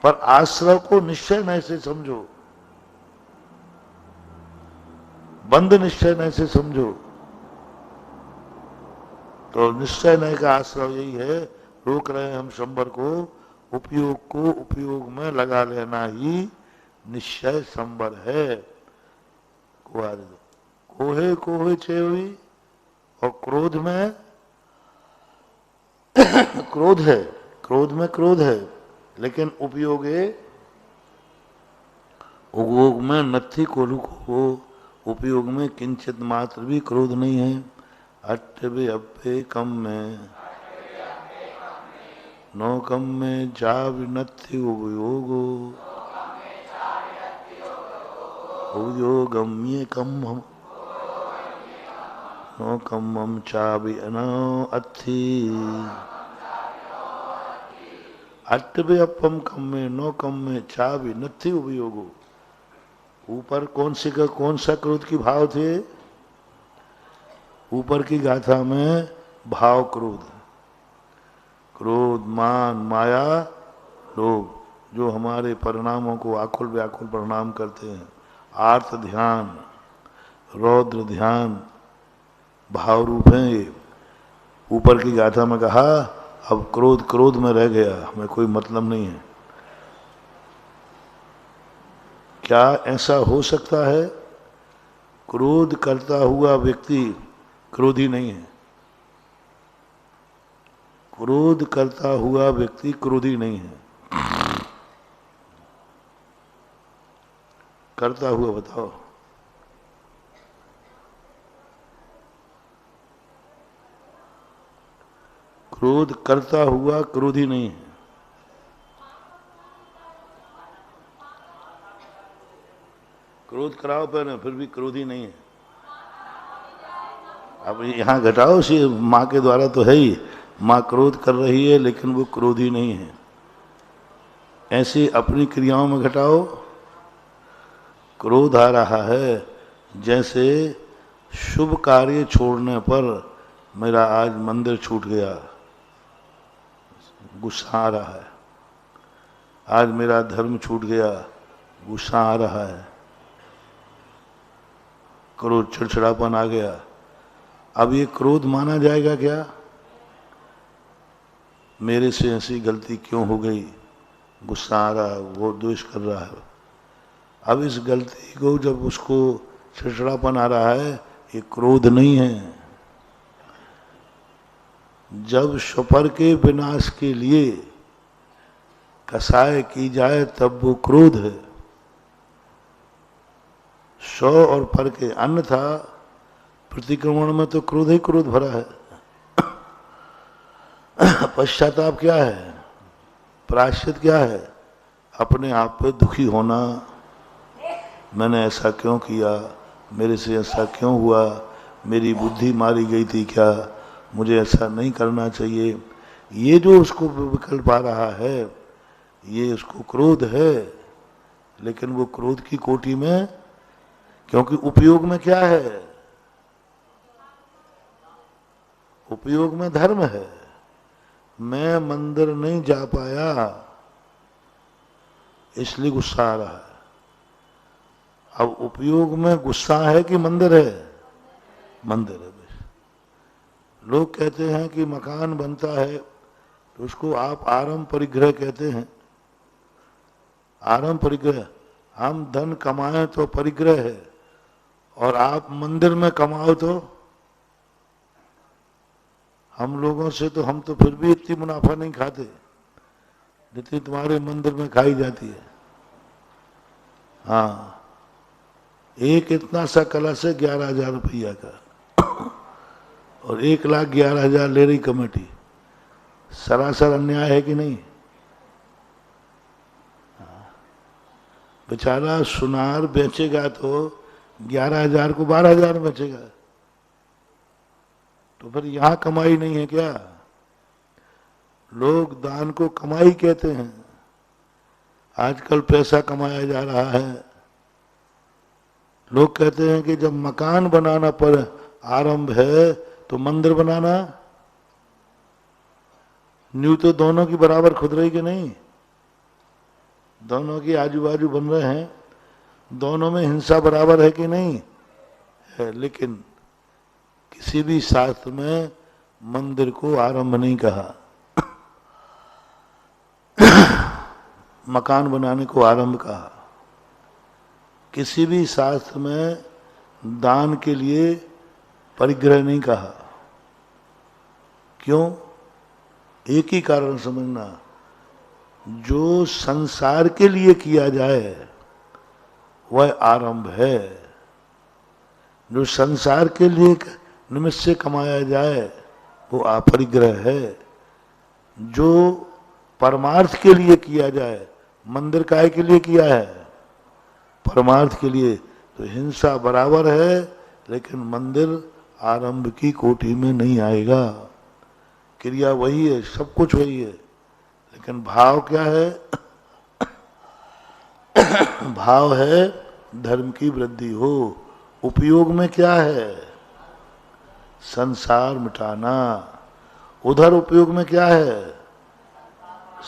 Speaker 1: पर आश्रव को निश्चय नय से समझो, बंध निश्चय नय से समझो। तो निश्चय नय का आश्रव यही है, रोक रहे हैं हम संबर को, उपयोग को उपयोग में लगा लेना ही निश्चय संबर है। कोहे कोहे चेवी, और क्रोध में क्रोध है, क्रोध में क्रोध है, लेकिन उपयोगे उपयोग में नथी कोलू को, उपयोग में किंचित मात्र भी क्रोध नहीं है। अट्ठवे अप्पे कम में, नो कम में जा विनथि उपयोगो, उपयोगम्ये कम हम, नो कम हम चाबि अनो अथि। अट्ठवे अपम कम में, नो कम में चाबि नथि उपयोगो। ऊपर कौन सा क्रोध की भाव थे? ऊपर की गाथा में भाव क्रोध, क्रोध मान माया लोभ, जो हमारे परिणामों को आकुल व्याकुल परिणाम करते हैं। आर्त ध्यान, रौद्र ध्यान भाव रूप हैं ये। ऊपर की गाथा में कहा अब क्रोध क्रोध में रह गया, हमें कोई मतलब नहीं है। क्या ऐसा हो सकता है? क्रोध करता हुआ व्यक्ति क्रोधी नहीं है। क्रोध करता हुआ व्यक्ति क्रोधी नहीं है। करता हुआ बताओ। क्रोध करता हुआ क्रोधी नहीं है। क्रोध कराओ पहले, फिर भी क्रोधी नहीं है। अब यहाँ घटाओ, सी माँ के द्वारा तो है ही, माँ क्रोध कर रही है लेकिन वो क्रोधी नहीं है। ऐसे अपनी क्रियाओं में घटाओ। क्रोध आ रहा है, जैसे शुभ कार्य छोड़ने पर मेरा आज मंदिर छूट गया, गुस्सा आ रहा है। आज मेरा धर्म छूट गया, गुस्सा आ रहा है। क्रोध चिड़चिड़ापन आ गया। अब ये क्रोध माना जाएगा क्या? मेरे से ऐसी गलती क्यों हो गई, गुस्सा आ रहा है, वो द्वेष कर रहा है। अब इस गलती को जब उसको चिड़चिड़ापन आ रहा है, ये क्रोध नहीं है। जब स्वपर के विनाश के लिए कसाय की जाए तब वो क्रोध है। स्व और पर के, अन्यथा प्रतिक्रमण में तो क्रोध ही क्रोध भरा है। पश्चाताप क्या है? प्रायश्चित क्या है? अपने आप पे दुखी होना, मैंने ऐसा क्यों किया, मेरे से ऐसा क्यों हुआ, मेरी बुद्धि मारी गई थी क्या, मुझे ऐसा नहीं करना चाहिए। ये जो उसको विकल्प आ रहा है, ये उसको क्रोध है। लेकिन वो क्रोध की कोटि में, क्योंकि उपयोग में क्या है? उपयोग में धर्म है। मैं मंदिर नहीं जा पाया इसलिए गुस्सा आ रहा है। अब उपयोग में गुस्सा है कि मंदिर है? मंदिर है। लोग कहते हैं कि मकान बनता है तो उसको आप आरंभ परिग्रह कहते हैं। आरंभ परिग्रह, हम धन कमाएं तो परिग्रह है, और आप मंदिर में कमाओ तो हम लोगों से तो, हम तो फिर भी इतनी मुनाफा नहीं खाते जितनी तुम्हारे मंदिर में खाई जाती है। हाँ, एक इतना सा कलश है 11,000 रुपया का, और 1,11,000 ले रही कमेटी। सरासर अन्याय है कि नहीं? बेचारा सुनार बेचेगा तो 11,000 को 12,000 बेचेगा। तो फिर यहां कमाई नहीं है क्या? लोग दान को कमाई कहते हैं। आजकल पैसा कमाया जा रहा है। लोग कहते हैं कि जब मकान बनाना पर आरंभ है तो मंदिर बनाना, न्यू तो दोनों की बराबर खुद रही कि नहीं? दोनों की आजू बाजू बन रहे हैं, दोनों में हिंसा बराबर है कि नहीं है? लेकिन किसी भी शास्त्र में मंदिर को आरंभ नहीं कहा, मकान बनाने को आरंभ कहा। किसी भी शास्त्र में दान के लिए परिग्रह नहीं कहा। क्यों? एक ही कारण समझना, जो संसार के लिए किया जाए वह आरंभ है। जो संसार के लिए निमित्त से कमाया जाए वो अपरिग्रह है। जो परमार्थ के लिए किया जाए, मंदिर काय के लिए किया है? परमार्थ के लिए, तो हिंसा बराबर है, लेकिन मंदिर आरंभ की कोटि में नहीं आएगा। क्रिया वही है, सब कुछ वही है, लेकिन भाव क्या है? भाव है धर्म की वृद्धि हो। उपयोग में क्या है? संसार मिटाना। उधर उपयोग में क्या है?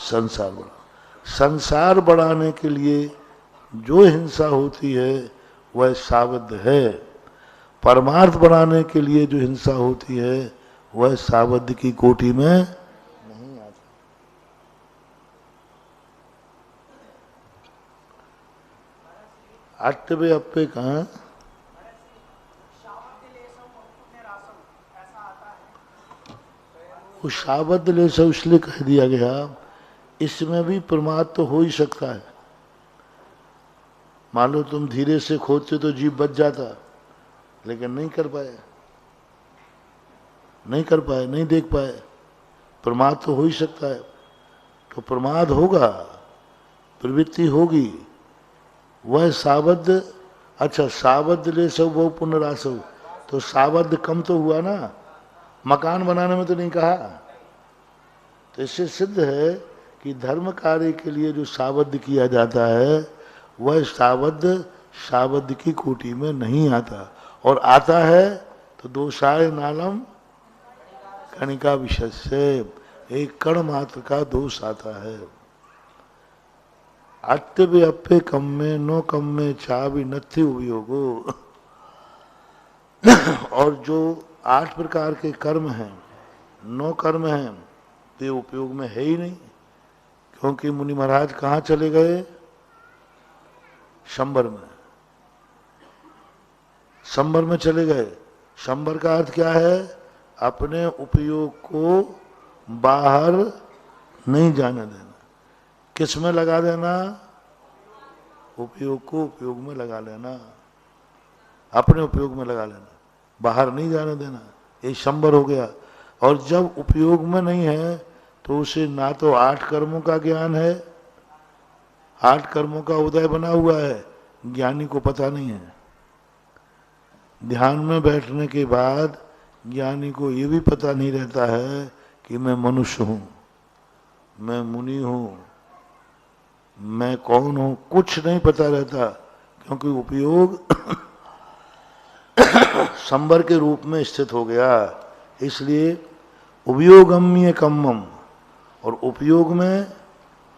Speaker 1: संसार बढ़ाना। संसार बढ़ाने के लिए जो हिंसा होती है वह सावध है। परमार्थ बढ़ाने के लिए जो हिंसा होती है वह सावध की कोटि में नहीं आता। अट्टवे अप्पे कहाँ? वो शाबद ले से इसलिए कह दिया गया, इसमें भी प्रमाद तो हो ही सकता है। मान लो तुम धीरे से खोदते तो जीव बच जाता, लेकिन नहीं कर पाए, नहीं देख पाए। प्रमाद तो हो ही सकता है। तो प्रमाद होगा, प्रवृत्ति होगी, वह साबद्ध। अच्छा, साबद्ध ले सब वो पुनरासव, तो साबद्ध कम तो हुआ ना, मकान बनाने में तो नहीं कहा। तो इससे सिद्ध है कि धर्म कार्य के लिए जो साबद्ध किया जाता है वह साबद्ध की कोटि में नहीं आता, और आता है तो दोषाय नालम कणिका विशेष से, एक कण मात्र का दोष आता है। अत्यवे अप्पे कम में नो कम में चाबी नथि उपयोगो। और जो 8 प्रकार के कर्म हैं, 9 कर्म हैं, वे उपयोग में है ही नहीं। क्योंकि मुनि महाराज कहाँ चले गए? शंबर में। शंबर में चले गए। शंबर का अर्थ क्या है? अपने उपयोग को बाहर नहीं जाने देना। किस में लगा देना? उपयोग को उपयोग में लगा लेना, अपने उपयोग में लगा लेना, बाहर नहीं जाने देना। ये शंबर हो गया। और जब उपयोग में नहीं है तो उसे ना तो 8 कर्मों का ज्ञान है, 8 कर्मों का उदय बना हुआ है, ज्ञानी को पता नहीं है। ध्यान में बैठने के बाद ज्ञानी को ये भी पता नहीं रहता है कि मैं मनुष्य हूं, मैं मुनि हूं, मैं कौन हूं, कुछ नहीं पता रहता। क्योंकि उपयोग संबर के रूप में स्थित हो गया। इसलिए उपयोगम्य कम्मम, और उपयोग में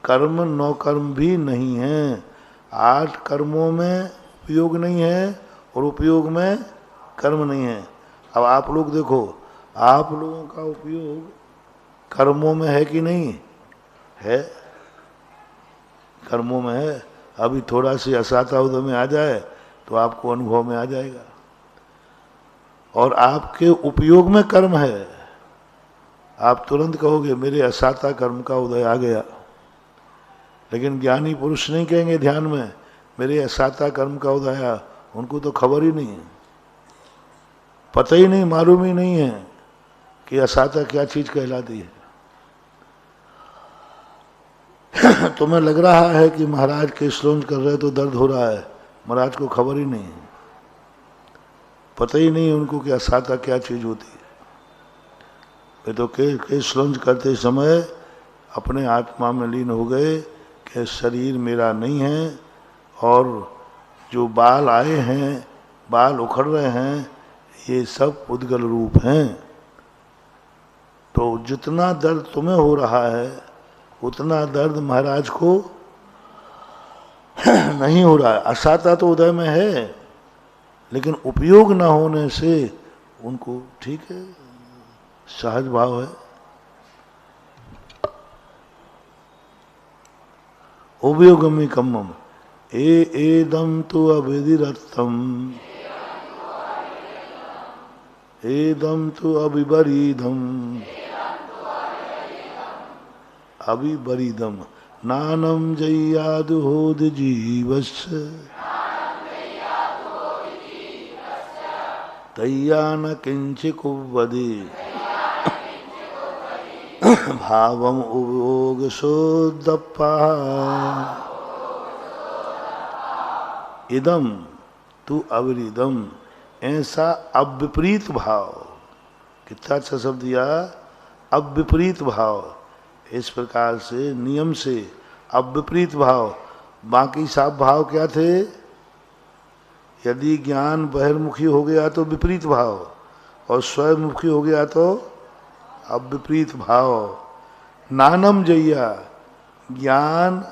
Speaker 1: कर्म 9 कर्म भी नहीं है। 8 कर्मों में उपयोग नहीं है और उपयोग में कर्म नहीं है। अब आप लोग देखो, आप लोगों का उपयोग कर्मों में है कि नहीं है? कर्मों में है। अभी थोड़ा सी असाता उदय में आ जाए तो आपको अनुभव में आ जाएगा। और आपके उपयोग में कर्म है, आप तुरंत कहोगे मेरे असाता कर्म का उदय आ गया। लेकिन ज्ञानी पुरुष नहीं कहेंगे ध्यान में मेरे असाता कर्म का उदय आया। उनको तो खबर ही नहीं है, पता ही नहीं, मालूम ही नहीं है कि असाता क्या चीज कहलाती है। तुम्हें लग रहा है कि महाराज केसलोंज कर रहे तो दर्द हो रहा है, महाराज को खबर ही नहीं है, पता ही नहीं उनको कि असाता क्या चीज होती है। वे तो केश लंच करते समय अपने आत्मा में लीन हो गए कि शरीर मेरा नहीं है, और जो बाल आए हैं, बाल उखड़ रहे हैं, ये सब उद्गल रूप हैं। तो जितना दर्द तुम्हें हो रहा है उतना दर्द महाराज को नहीं हो रहा है। असाता तो उदय में है, लेकिन उपयोग न होने से उनको ठीक है, सहज भाव है। उपयोगमी कम्मम एदम तो अविदिरत्तम एदम तो अविपरीदम अविपरीदम नानम जय्यादुहोद जीवस्य तय्या न किंचिकुवदे भावम उपयोग शोदप्पा इदम तु अविरिदम, ऐसा अविपरीत भाव। कितना अच्छा शब्द दिया, अविपरीत भाव। इस प्रकार से नियम से अविपरीत भाव। बाकी सब भाव क्या थे? यदि ज्ञान बहिर्मुखी हो गया तो विपरीत भाव, और स्वयंमुखी हो गया तो अविपरीत भाव। नानम जय्या, ज्ञान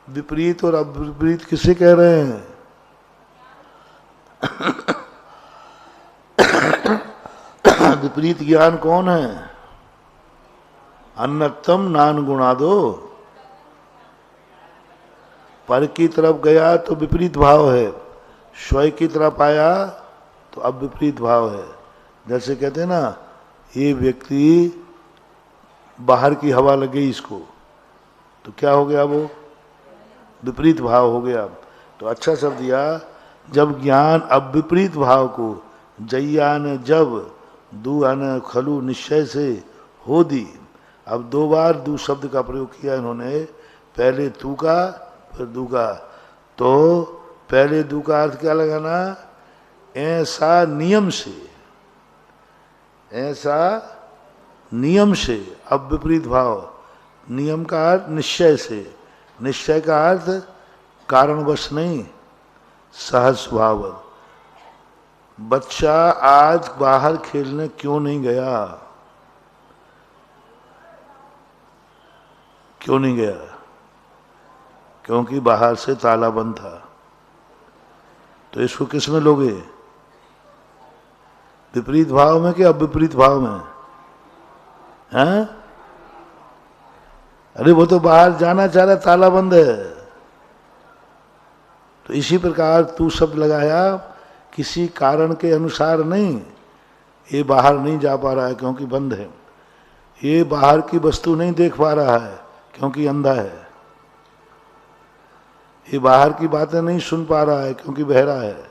Speaker 1: विपरीत और अविपरीत किसे कह रहे हैं? विपरीत ज्ञान कौन है? अन्नतम नान गुणादो। पर की तरफ गया तो विपरीत भाव है, स्वयं की तरफ आया तो अब विपरीत भाव है। जैसे कहते हैं ना, ये व्यक्ति बाहर की हवा लग गई इसको, तो क्या हो गया? वो विपरीत भाव हो गया। तो अच्छा शब्द दिया, जब ज्ञान अब विपरीत भाव को जय्यान जब दुआन खलु निश्चय से हो दी। अब दो बार दू शब्द का प्रयोग किया इन्होंने, पहले तू का फिर दू का। तो पहले दू का अर्थ क्या लगाना? ऐसा नियम से, ऐसा नियम से। अब विपरीत भाव, नियम का अर्थ निश्चय से, निश्चय का अर्थ कारणवश नहीं, सहज स्वभाव। बच्चा आज बाहर खेलने क्यों नहीं गया? क्यों नहीं गया? क्योंकि बाहर से ताला बंद था। तो इसको किस में लोगे? विपरीत भाव में कि अब विपरीत भाव में? हैं? अरे वो तो बाहर जाना चाह रहा, ताला बंद है। तो इसी प्रकार तू शब्द लगाया, किसी कारण के अनुसार नहीं। ये बाहर नहीं जा पा रहा है क्योंकि बंद है। ये बाहर की वस्तु नहीं देख पा रहा है क्योंकि अंधा है। ये बाहर की बातें नहीं सुन पा रहा है क्योंकि बहरा है।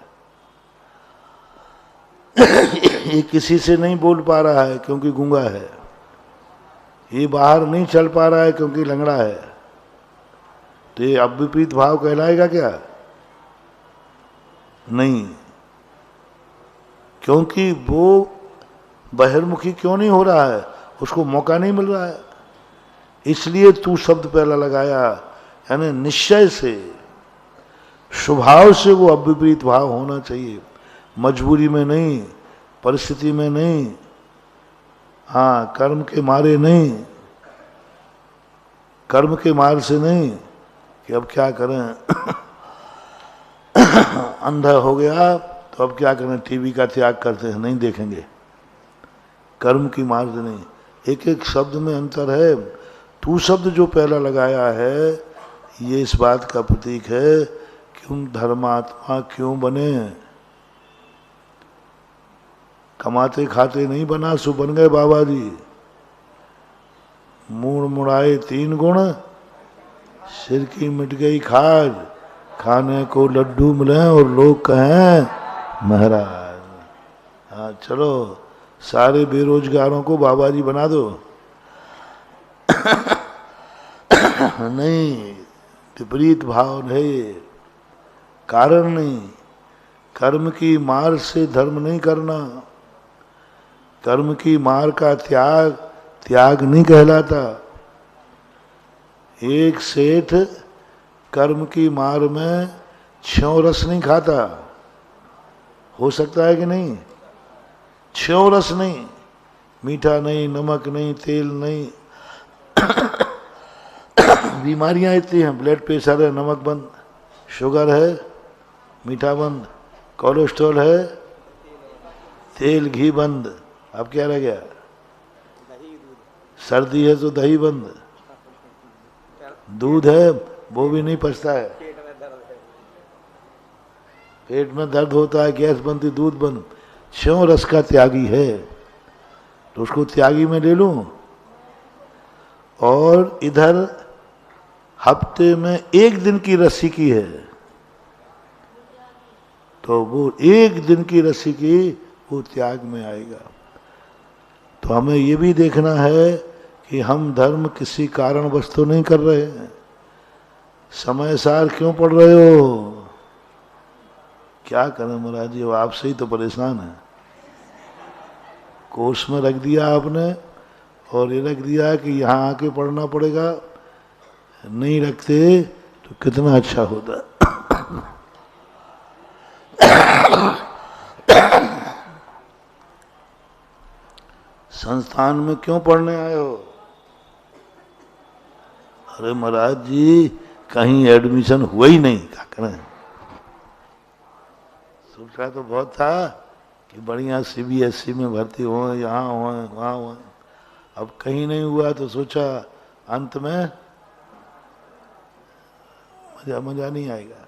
Speaker 1: ये किसी से नहीं बोल पा रहा है क्योंकि गूंगा है। ये बाहर नहीं चल पा रहा है क्योंकि लंगड़ा है। तो ये अविपरीत भाव कहलाएगा क्या? नहीं, क्योंकि वो बहिर्मुखी क्यों नहीं हो रहा है? उसको मौका नहीं मिल रहा है। इसलिए तू शब्द पहला लगाया, यानी निश्चय से, स्वभाव से वो अविपरीत भाव होना चाहिए। मजबूरी में नहीं, परिस्थिति में नहीं, हाँ, कर्म के मारे नहीं, कर्म के मार से नहीं कि अब क्या करें अंधा हो गया तो अब क्या करें, टीवी का त्याग करते हैं, नहीं देखेंगे। कर्म की मार से नहीं। एक एक शब्द में अंतर है। तू शब्द जो पहला लगाया है, ये इस बात का प्रतीक है कि धर्मात्मा क्यों बने। कमाते खाते नहीं बना, सो बन गए बाबा जी। मुड़ मुड़ाए 3 गुण, सिर की मिट गई खाज, खाने को लड्डू मिले और लोग कहें महाराज। हाँ, चलो सारे बेरोजगारों को बाबा जी बना दो। नहीं, विपरीत भाव है ये, कारण नहीं। कर्म की मार से धर्म नहीं करना। कर्म की मार का त्याग त्याग नहीं कहलाता। एक सेठ कर्म की मार में 6 रस नहीं खाता, हो सकता है कि नहीं? 6 रस नहीं, मीठा नहीं, नमक नहीं, तेल नहीं। बीमारियां इतनी हैं, ब्लड प्रेशर है, नमक बंद, शुगर है, मीठा बंद, कोलेस्ट्रॉल है, तेल घी बंद। अब क्या रह गया? सर्दी है तो दही बंद, दूध है वो भी नहीं पचता है, पेट में दर्द होता है, गैस बनती, दूध बंद। 6 रस का त्यागी है, तो उसको त्यागी में ले लूं। और इधर हफ्ते में 1 दिन की रस्सी की है, तो वो 1 दिन की रस्सी की वो त्याग में आएगा। तो हमें ये भी देखना है कि हम धर्म किसी कारणवश तो नहीं कर रहे हैं। समय सार क्यों पढ़ रहे हो? क्या करें महाराज जी, आपसे ही तो परेशान है। कोर्स में रख दिया आपने और ये रख दिया कि यहाँ आके पढ़ना पड़ेगा, नहीं रखते तो कितना अच्छा होता। संस्थान में क्यों पढ़ने आए हो? अरे महाराज जी कहीं एडमिशन हुआ ही नहीं, क्या करें? सोचा तो बहुत था कि बढ़िया CBSE में भर्ती हो, यहाँ हो, वहाँ हो, अब कहीं नहीं हुआ तो सोचा अंत में मजा नहीं आएगा।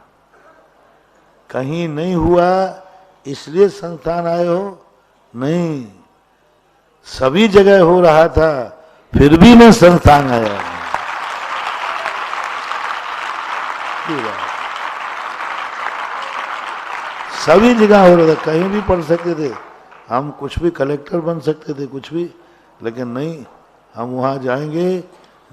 Speaker 1: कहीं नहीं हुआ इसलिए संस्थान आए हो? नहीं, सभी जगह हो रहा था फिर भी मैं संस्थान आया। सभी जगह हो रहा था, कहीं भी पढ़ सकते थे हम, कुछ भी कलेक्टर बन सकते थे, कुछ भी, लेकिन नहीं, हम वहाँ जाएंगे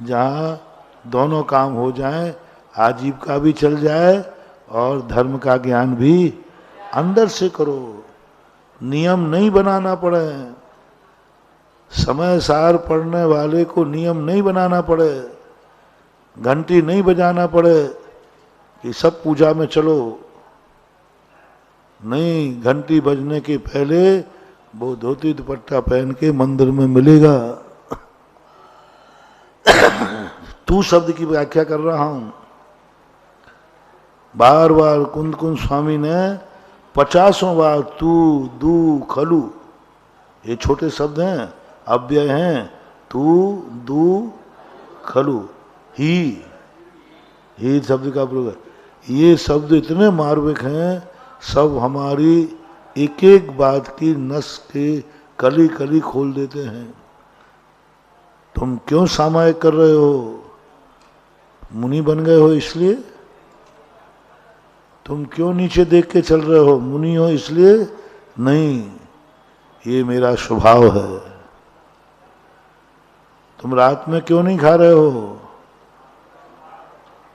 Speaker 1: जहाँ दोनों काम हो जाएं, आजीविका भी चल जाए और धर्म का ज्ञान भी अंदर से करो। नियम नहीं बनाना पड़े, समय सार पढ़ने वाले को नियम नहीं बनाना पड़े, घंटी नहीं बजाना पड़े कि सब पूजा में चलो। नहीं, घंटी बजने के पहले वो धोती दुपट्टा पहन के मंदिर में मिलेगा। तू शब्द की व्याख्या कर रहा हूं, बार बार कुंद कुंद स्वामी ने 50 बार तू, दू, खलू, ये छोटे शब्द हैं, अव्यय हैं, तू, दू, खलू, ही शब्द का प्रयोग है। ये शब्द इतने मार्मिक हैं, सब हमारी एक एक बात की नस के कली कली खोल देते हैं। तुम क्यों सामायिक कर रहे हो? मुनि बन गए हो इसलिए? तुम क्यों नीचे देख के चल रहे हो? मुनि हो इसलिए? नहीं, ये मेरा स्वभाव है। तुम रात में क्यों नहीं खा रहे हो?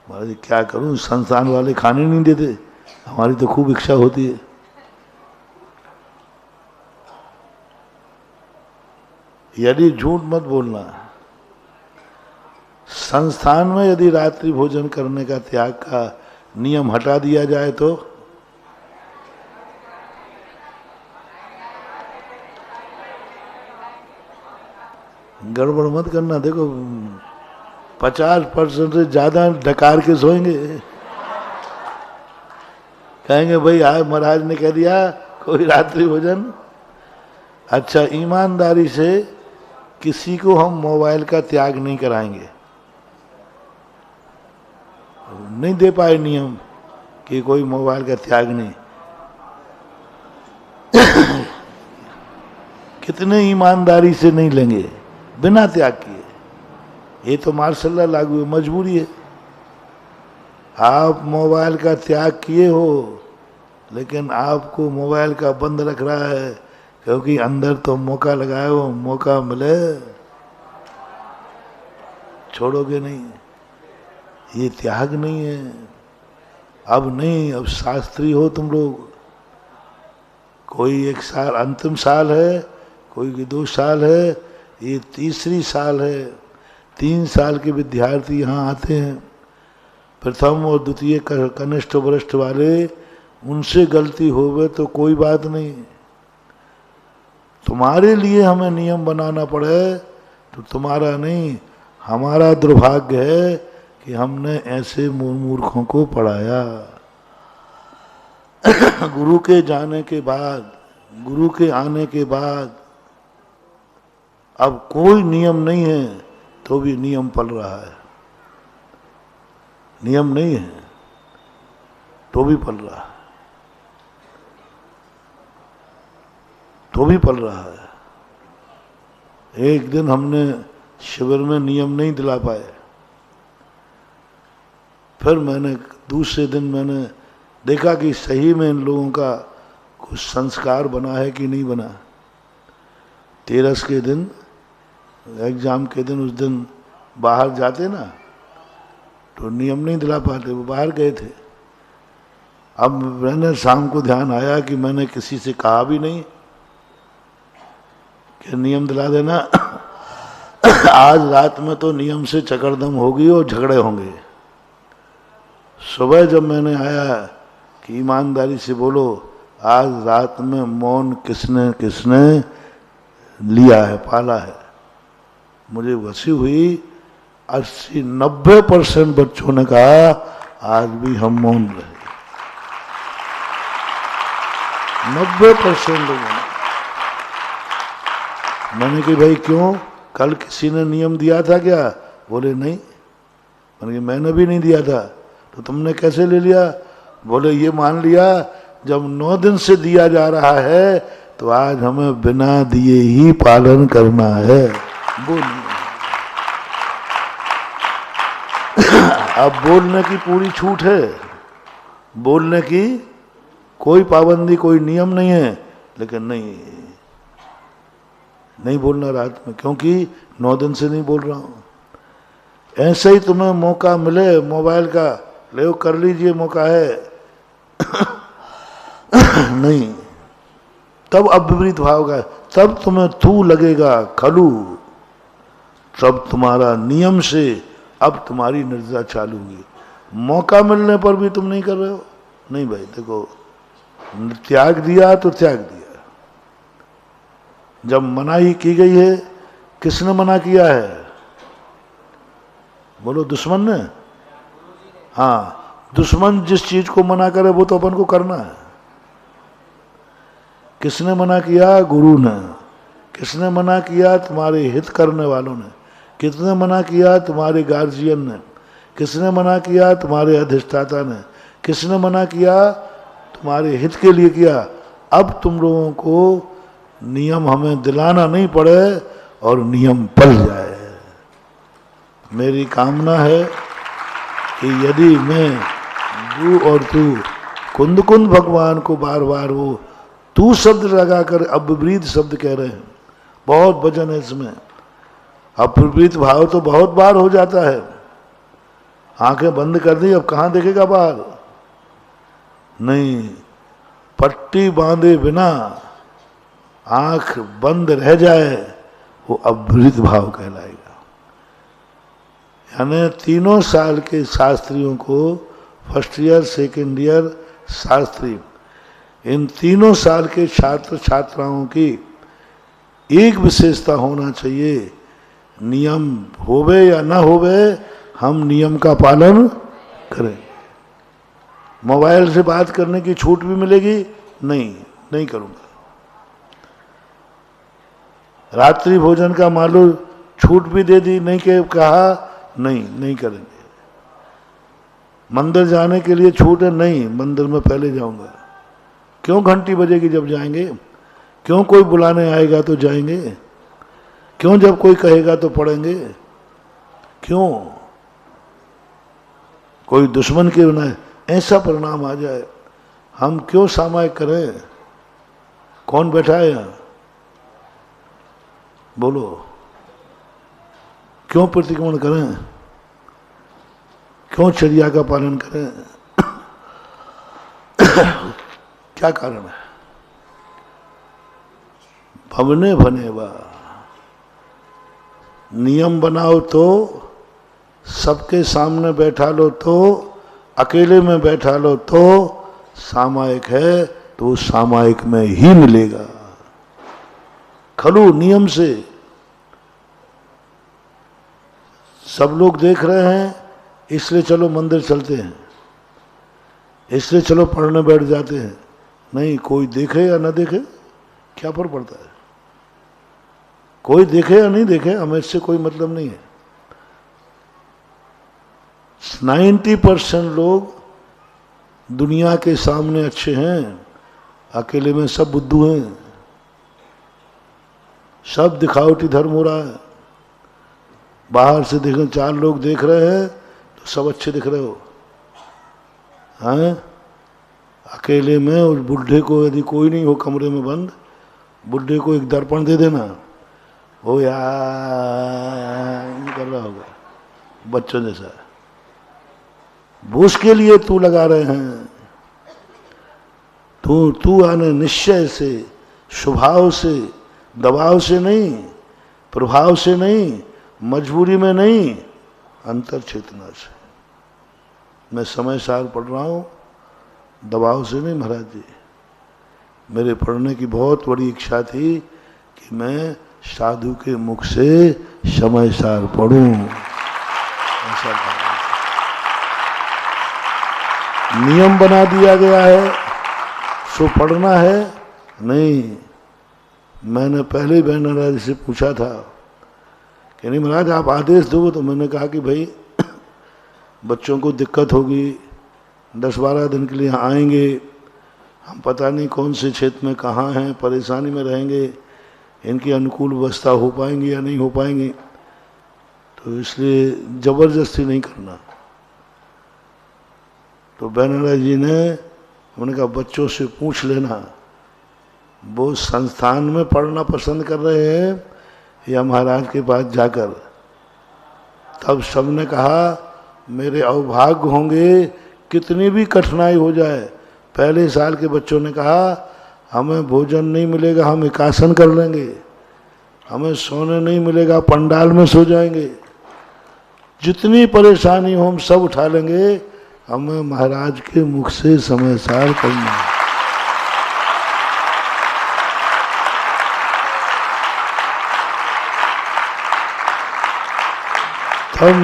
Speaker 1: महाराज क्या करूं, संस्थान वाले खाने नहीं देते, हमारी तो खूब इच्छा होती है। यदि झूठ मत बोलना, संस्थान में यदि रात्रि भोजन करने का त्याग का नियम हटा दिया जाए तो गड़बड़ मत करना। देखो 50% से ज्यादा डकार के सोएंगे, कहेंगे भाई आज महाराज ने कह दिया कोई रात्रि भोजन। अच्छा, ईमानदारी से किसी को हम मोबाइल का त्याग नहीं कराएंगे, नहीं दे पाए नियम कि कोई मोबाइल का त्याग नहीं। कितने ईमानदारी से नहीं लेंगे बिना त्याग किए? ये तो मार्शल लॉ लागू है, मजबूरी है। आप मोबाइल का त्याग किए हो लेकिन आपको मोबाइल का बंद रख रहा है, क्योंकि अंदर तो मौका लगाए हो, मौका मिले छोड़ोगे नहीं। ये त्याग नहीं है। अब नहीं, अब शास्त्री हो तुम लोग। कोई 1 साल अंतिम साल है, कोई 2 साल है, ये तीसरी साल है, 3 साल के विद्यार्थी यहाँ आते हैं, प्रथम और द्वितीय कनिष्ठ वरिष्ठ वाले, उनसे गलती हो गए तो कोई बात नहीं। तुम्हारे लिए हमें नियम बनाना पड़े तो तुम्हारा नहीं, हमारा दुर्भाग्य है कि हमने ऐसे मूर्खों को पढ़ाया। गुरु के जाने के बाद, गुरु के आने के बाद अब कोई नियम नहीं है तो भी नियम पल रहा है। नियम नहीं है तो भी पल रहा है, तो भी पल रहा है। एक दिन हमने शिविर में नियम नहीं दिला पाए, फिर मैंने दूसरे दिन मैंने देखा कि सही में इन लोगों का कुछ संस्कार बना है कि नहीं बना। 13 के दिन, एग्जाम के दिन, उस दिन बाहर जाते ना तो नियम नहीं दिला पाते, वो बाहर गए थे। अब मैंने शाम को ध्यान आया कि मैंने किसी से कहा भी नहीं कि नियम दिला देना। आज रात में तो नियम से चकड़दम होगी और झगड़े होंगे। सुबह जब मैंने आया कि ईमानदारी से बोलो, आज रात में मौन किसने किसने लिया है, पाला है। मुझे हंसी हुई। 80-90% बच्चों ने कहा आज भी हम मौन रहे। 90% लोगों ने। मैंने कहा भाई क्यों, कल किसी ने नियम दिया था क्या? बोले नहीं। मैंने कहा मैंने भी नहीं दिया था, तो तुमने कैसे ले लिया? बोले ये मान लिया जब 9 दिन से दिया जा रहा है तो आज हमें बिना दिए ही पालन करना है। वो नहीं। अब बोलने की पूरी छूट है, बोलने की कोई पाबंदी, कोई नियम नहीं है, लेकिन नहीं बोलना रात में, क्योंकि 9 दिन से नहीं बोल रहा हूं। ऐसे ही तुम्हें मौका मिले मोबाइल का, ले कर लीजिए, मौका है। नहीं, तब अब विपरीत भाव होगा, तब तुम्हें तू लगेगा खलू, तब तुम्हारा नियम से अब तुम्हारी निर्जा चालू होगी। मौका मिलने पर भी तुम नहीं कर रहे हो। नहीं भाई देखो, त्याग दिया तो त्याग दिया। जब मनाही की गई है, किसने मना किया है? बोलो दुश्मन ने। हाँ, दुश्मन जिस चीज को मना करे वो तो अपन को करना है। किसने मना किया? गुरु ने। किसने मना किया? तुम्हारे हित करने वालों ने। किसने मना किया? तुम्हारे गार्जियन ने। किसने मना किया? तुम्हारे अधिष्ठाता ने। किसने मना किया? तुम्हारे हित के लिए किया। अब तुम लोगों को नियम हमें दिलाना नहीं पड़े और नियम पल जाए। मेरी कामना है कि यदि मैं, तू और तू, कुंद कुंद भगवान को बार बार वो तू शब्द लगाकर अब विपरीत शब्द कह रहे हैं। बहुत वजन है इसमें। अब विपरीत भाव तो बहुत बार हो जाता है। आंखें बंद कर दी, अब कहाँ देखेगा बाहर? नहीं, पट्टी बांधे बिना आंख बंद रह जाए वो अब विपरीत भाव कहलाएगा। यानी 3 साल के शास्त्रियों को, first year, second year, Shastri, इन 3 साल के छात्र छात्राओं की एक विशेषता होना चाहिए, नियम होवे या ना होवे, हम नियम का पालन करें। मोबाइल से बात करने की छूट भी मिलेगी? नहीं करूंगा। रात्रि भोजन का मालूम छूट भी दे दी, नहीं के कहा नहीं करेंगे। मंदिर जाने के लिए छूट है? नहीं, मंदिर में पहले जाऊंगा। क्यों घंटी बजेगी जब जाएंगे? क्यों कोई बुलाने आएगा तो जाएंगे? क्यों जब कोई कहेगा तो पढ़ेंगे? क्यों? कोई दुश्मन के बिना ऐसा परिणाम आ जाए, हम क्यों सामायिक करें? कौन बैठा है यहाँ? बोलो, क्यों प्रतिक्रमण करें? क्यों चर्या का पालन करें? क्या कारण है? भवने बने बा, नियम बनाओ तो, सबके सामने बैठा लो तो, अकेले में बैठा लो तो, सामायिक है तो सामायिक में ही मिलेगा। खलु नियम से सब लोग देख रहे हैं इसलिए चलो मंदिर चलते हैं, इसलिए चलो पढ़ने बैठ जाते हैं। नहीं, कोई देखे या ना देखे क्या फर्क पड़ता है? कोई देखे या नहीं देखे हमें इससे कोई मतलब नहीं है। 90% लोग दुनिया के सामने अच्छे हैं, अकेले में सब बुद्धू हैं, सब दिखावटी धर्म हो रहा है। बाहर से देखें 4 लोग देख रहे हैं तो सब अच्छे दिख रहे हो, हैं? अकेले में उस बुढ़े को यदि कोई नहीं हो कमरे में बंद, बुढ़े को एक दर्पण दे देना, वो यार कर रहा होगा बच्चों जैसा। वो उसके लिए तू लगा रहे हैं, तू आने निश्चय से, स्वभाव से, दबाव से नहीं, प्रभाव से नहीं, मजबूरी में नहीं, अंतर चेतना से। मैं समय सार पढ़ रहा हूँ, दबाव से नहीं महाराज जी। मेरे पढ़ने की बहुत बड़ी इच्छा थी कि मैं साधु के मुख से समय सार पढ़ूं। ऐसा नियम बना दिया गया है, सो पढ़ना है नहीं। मैंने पहले ही बहन से पूछा था कि नहीं महाराज आप आदेश दो, तो मैंने कहा कि भाई बच्चों को दिक्कत होगी, 10-12 दिन के लिए आएंगे, हम पता नहीं कौन से क्षेत्र में कहाँ हैं, परेशानी में रहेंगे, इनकी अनुकूल व्यवस्था हो पाएंगी या नहीं हो पाएंगी, तो इसलिए जबरदस्ती नहीं करना। तो बैनर्जी जी ने उन्होंने कहा बच्चों से पूछ लेना वो संस्थान में पढ़ना पसंद कर रहे हैं या महाराज के पास जाकर। तब सबने कहा मेरे अवभाग्य होंगे, कितनी भी कठिनाई हो जाए। पहले साल के बच्चों ने कहा हमें भोजन नहीं मिलेगा, हम एकासन कर लेंगे, हमें सोने नहीं मिलेगा, पंडाल में सो जाएंगे, जितनी परेशानी हो हम सब उठा लेंगे, हमें महाराज के मुख से समय सार पढ़ना है। तब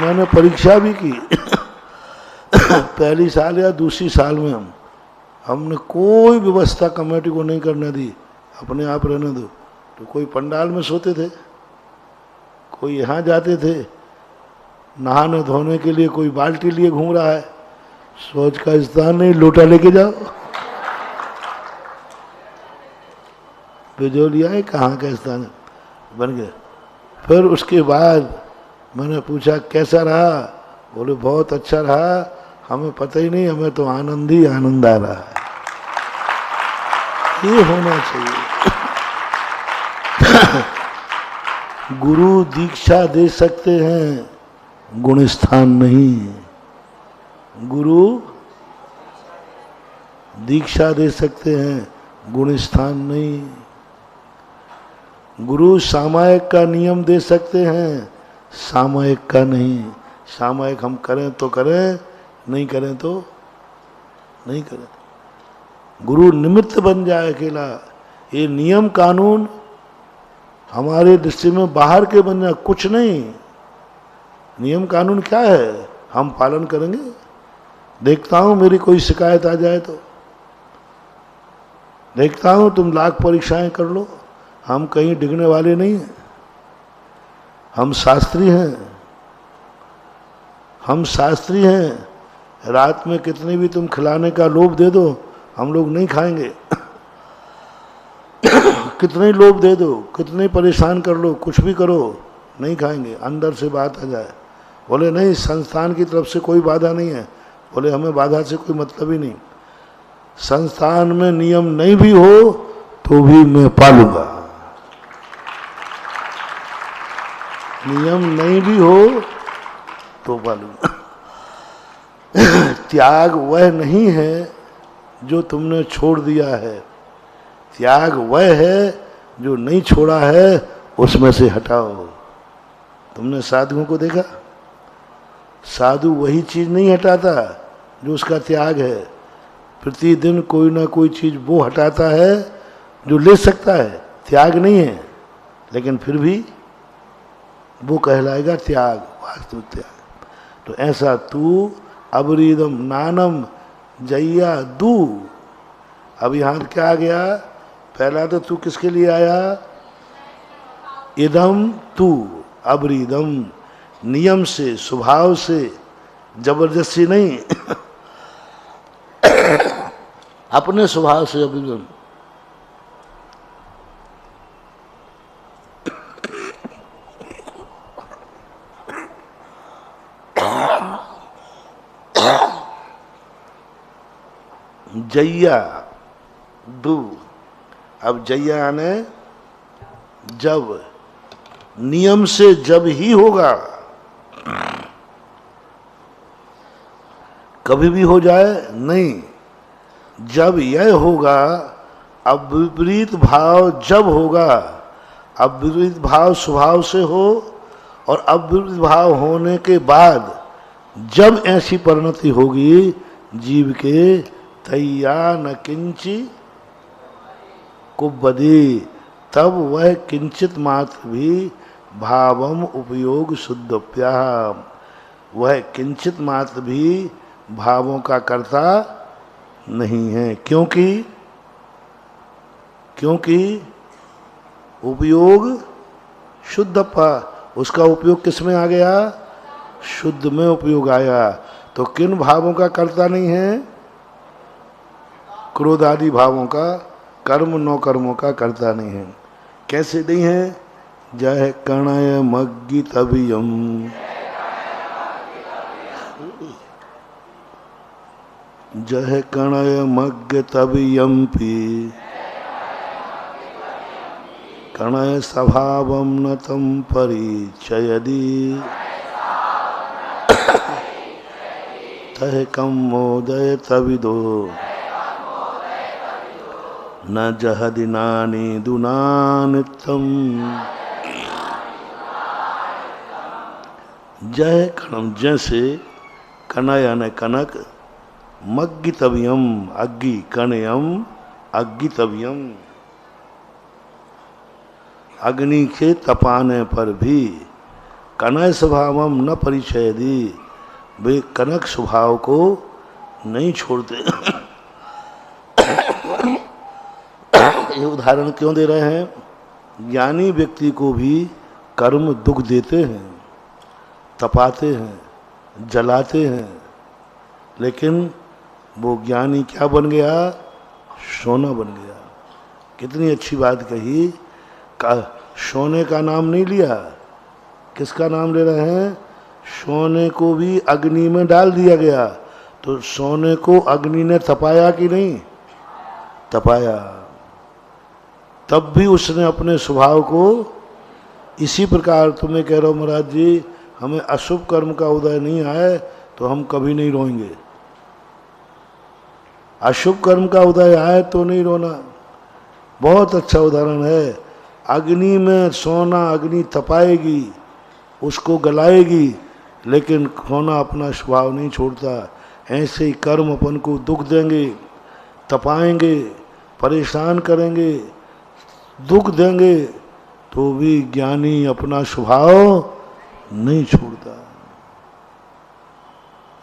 Speaker 1: मैंने परीक्षा भी की पहली साल या दूसरी साल में हमने कोई व्यवस्था कमेटी को नहीं करने दी, अपने आप रहने दो। तो कोई पंडाल में सोते थे, कोई यहाँ जाते थे, नहाने धोने के लिए कोई बाल्टी लिए घूम रहा है, सोच का स्थान नहीं, लोटा लेके जाओ, बिजोलिया है कहाँ का स्थान बन गया। फिर उसके बाद मैंने पूछा कैसा रहा, बोले बहुत अच्छा रहा, हमें पता ही नहीं, हमें तो आनंद ही आनंद आ रहा है। ये होना चाहिए। गुरु दीक्षा दे सकते हैं, गुण स्थान नहीं। गुरु दीक्षा दे सकते हैं, गुण स्थान नहीं। गुरु सामायिक का नियम दे सकते हैं, सामायिक का नहीं। सामायिक हम करें तो करें, नहीं करें तो नहीं करें। गुरु निमित्त बन जाए अकेला। ये नियम कानून हमारे दृष्टि में बाहर के बन जाए, कुछ नहीं। नियम कानून क्या है, हम पालन करेंगे। देखता हूं मेरी कोई शिकायत आ जाए तो देखता हूं, तुम लाख परीक्षाएं कर लो, हम कहीं डिगने वाले नहीं हैं। हम शास्त्री हैं, हम शास्त्री हैं। रात में कितने भी तुम खिलाने का लोभ दे दो, हम लोग नहीं खाएंगे। कितने लोभ दे दो, कितने परेशान कर लो, कुछ भी करो, नहीं खाएंगे। अंदर से बात आ जाए, बोले नहीं संस्थान की तरफ से कोई बाधा नहीं है, बोले हमें बाधा से कोई मतलब ही नहीं। संस्थान में नियम नहीं भी हो तो भी मैं पालूंगा, नियम नहीं भी हो तो पालूंगा। त्याग वह नहीं है जो तुमने छोड़ दिया है, त्याग वह है जो नहीं छोड़ा है, उसमें से हटाओ। तुमने साधुओं को देखा? साधु वही चीज नहीं हटाता जो उसका त्याग है, प्रतिदिन कोई ना कोई चीज वो हटाता है जो ले सकता है, त्याग नहीं है, लेकिन फिर भी वो कहलाएगा त्याग, वास्तविक त्याग। तो ऐसा तू अबरीदम नानम जैया दू। अब यहां क्या आ गया? पहला तो तू किसके लिए आया? इदम तू, अबरीदम, नियम से, स्वभाव से, जबरदस्ती नहीं अपने स्वभाव से अबरीदम। जैया दू। अब जैया आने जब, नियम से जब ही होगा, कभी भी हो जाए नहीं, जब यह होगा। अब विपरीत भाव जब होगा, अब विपरीत भाव स्वभाव से हो और अब विपरीत भाव होने के बाद जब ऐसी परिणति होगी जीव के, तैया न किंची कुबदी, तब वह किंचित मात्र भी भावम उपयोग शुद्धप्याम, वह किंचित मात्र भी भावों का कर्ता नहीं है। क्योंकि उपयोग शुद्धप्पा, उसका उपयोग किस में आ गया? शुद्ध में उपयोग आया। तो किन भावों का कर्ता नहीं है? क्रोध आदि भावों का, कर्म नौ कर्मों का कर्ता नहीं है। कैसे नहीं है? जय कणय मग्गी तबियम, जय कणय मग्ग तबियम्पि, कणय स्वभावम न तम परिचयदि, तह कम मोदय तविदो, न जहदिनानि दुनानित्यम। जय कणम, जैसे कनय न कनक, मग्गितव्यम अग्गी, कणयम अग्गितव्यम, अग्नि के तपाने पर भी कनय स्वभावम न परिचय दी, वे कनक स्वभाव को नहीं छोड़ते। ये उदाहरण क्यों दे रहे हैं? ज्ञानी व्यक्ति को भी कर्म दुख देते हैं, तपाते हैं, जलाते हैं, लेकिन वो ज्ञानी क्या बन गया? सोना बन गया। कितनी अच्छी बात कही। सोने का नाम नहीं लिया, किसका नाम ले रहे हैं? सोने को भी अग्नि में डाल दिया गया, तो सोने को अग्नि ने तपाया कि नहीं? तपाया। तब भी उसने अपने स्वभाव को इसी प्रकार, तुम्हें कह रहा हूँ महाराज जी, हमें अशुभ कर्म का उदय नहीं आए तो हम कभी नहीं रोएंगे, अशुभ कर्म का उदय आए तो नहीं रोना। बहुत अच्छा उदाहरण है। अग्नि में सोना, अग्नि तपाएगी, उसको गलाएगी, लेकिन सोना अपना स्वभाव नहीं छोड़ता। ऐसे ही कर्म अपन को दुख देंगे, तपाएंगे, परेशान करेंगे, दुख देंगे, तो भी ज्ञानी अपना स्वभाव नहीं छोड़ता।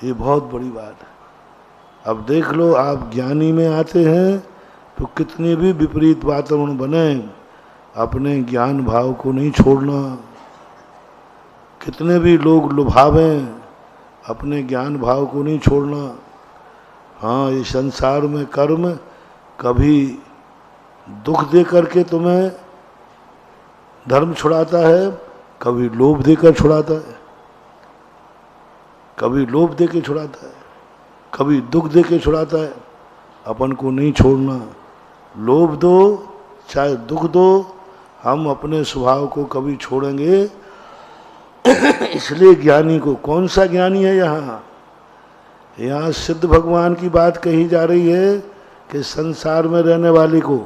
Speaker 1: ये बहुत बड़ी बात है। अब देख लो, आप ज्ञानी में आते हैं तो कितने भी विपरीत वातावरण बने, अपने ज्ञान भाव को नहीं छोड़ना। कितने भी लोग लुभावें, अपने ज्ञान भाव को नहीं छोड़ना। हाँ, ये संसार में कर्म कभी दुख दे करके तुम्हें धर्म छुड़ाता है, कभी लोभ देकर छुड़ाता है, कभी लोभ दे के छुड़ाता है, कभी दुख दे के छुड़ाता है। अपन को नहीं छोड़ना। लोभ दो चाहे दुख दो, हम अपने स्वभाव को कभी छोड़ेंगे। इसलिए ज्ञानी को, कौन सा ज्ञानी है यहाँ? यहाँ सिद्ध भगवान की बात कही जा रही है कि संसार में रहने वाले को।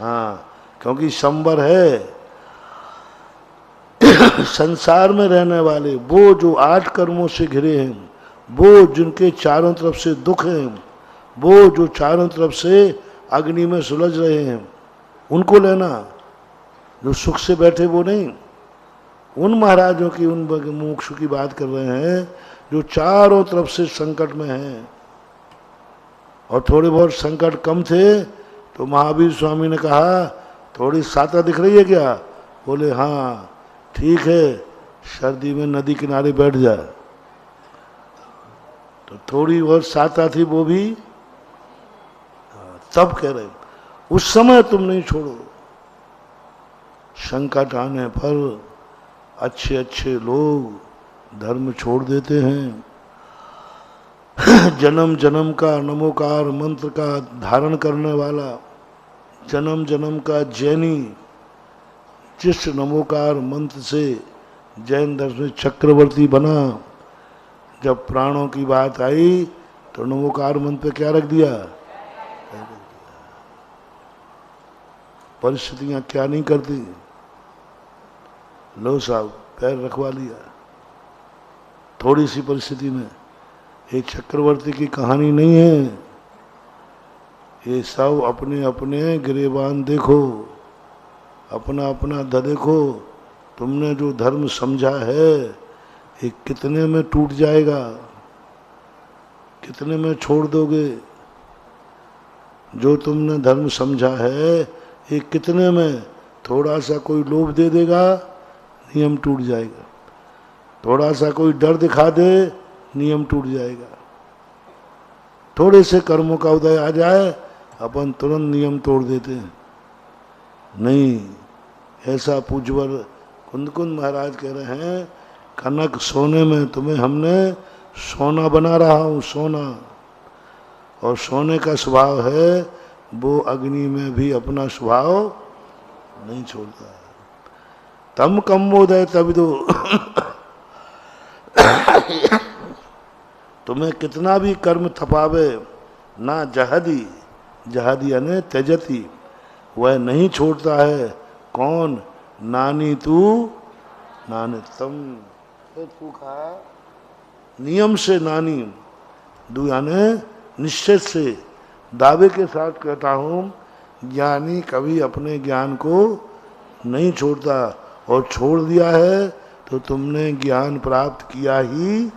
Speaker 1: हाँ, क्योंकि संबर है संसार में रहने वाले, वो जो 8 कर्मों से घिरे हैं, वो जिनके चारों तरफ से दुख हैं, वो जो चारों तरफ से अग्नि में सुलझ रहे हैं, उनको लेना। जो सुख से बैठे वो नहीं, उन महाराजों की, उन मोक्ष की बात कर रहे हैं जो चारों तरफ से संकट में हैं। और थोड़े बहुत संकट कम थे तो महावीर स्वामी ने कहा, थोड़ी साता दिख रही है क्या? बोले हाँ ठीक है, सर्दी में नदी किनारे बैठ जाए। तो थोड़ी बहुत साता थी वो भी, तब कह रहे उस समय तुम नहीं छोड़ो। संकट आने पर अच्छे अच्छे लोग धर्म छोड़ देते हैं। जन्म जन्म का नमोकार मंत्र का धारण करने वाला, जन्म जन्म का जैनी, जिस नमोकार मंत्र से जैन दर्शन चक्रवर्ती बना, जब प्राणों की बात आई तो नमोकार मंत्र पे क्या रख दिया? परिस्थितियां क्या नहीं करती, लो साहब पैर रखवा लिया। थोड़ी सी परिस्थिति में एक चक्रवर्ती की कहानी नहीं है, ये सब अपने अपने गिरेबान देखो, अपना अपना देखो। तुमने जो धर्म समझा है ये कितने में टूट जाएगा, कितने में छोड़ दोगे? जो तुमने धर्म समझा है ये कितने में, थोड़ा सा कोई लोभ दे देगा नियम टूट जाएगा, थोड़ा सा कोई डर दिखा दे नियम टूट जाएगा, थोड़े से कर्मों का उदय आ जाए अपन तुरंत नियम तोड़ देते हैं। नहीं, ऐसा पूज्यवर कुंदकुंद महाराज कह रहे हैं, कनक सोने में तुम्हें हमने सोना बना रहा हूँ, सोना। और सोने का स्वभाव है, वो अग्नि में भी अपना स्वभाव नहीं छोड़ता है। तम कम्मोदय तविदो तुम्हें कितना भी कर्म थपावे ना जहदी, जहदी यानी त्यजती, वह नहीं छोड़ता है। कौन? नानी तू नानी तम, तू कहा नियम से नानी, दू यानी निश्चय से, दावे के साथ कहता हूँ, ज्ञानी कभी अपने ज्ञान को नहीं छोड़ता। और छोड़ दिया है तो तुमने ज्ञान प्राप्त किया ही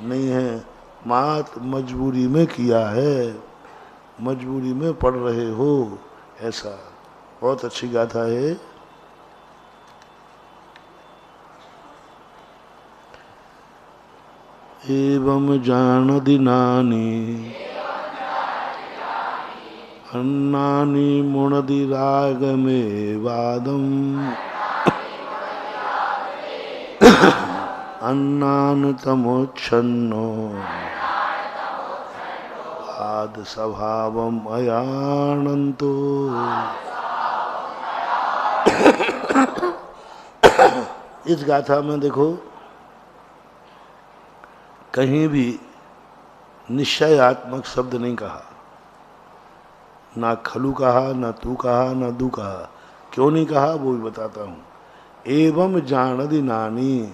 Speaker 1: नहीं है, मात मजबूरी में किया है, मजबूरी में पढ़ रहे हो। ऐसा बहुत अच्छी गाथा है। एवं जान दिनानी अन्नानि मुणदि राग में वादम अन्नान तमोच्छन्नो आद स्वभावम अयानंतो। इस गाथा में देखो, कहीं भी निश्चयात्मक शब्द नहीं कहा, ना खलु कहा, ना तू कहा, ना दू कहा। क्यों नहीं कहा वो भी बताता हूँ। एवं जानदि नानी,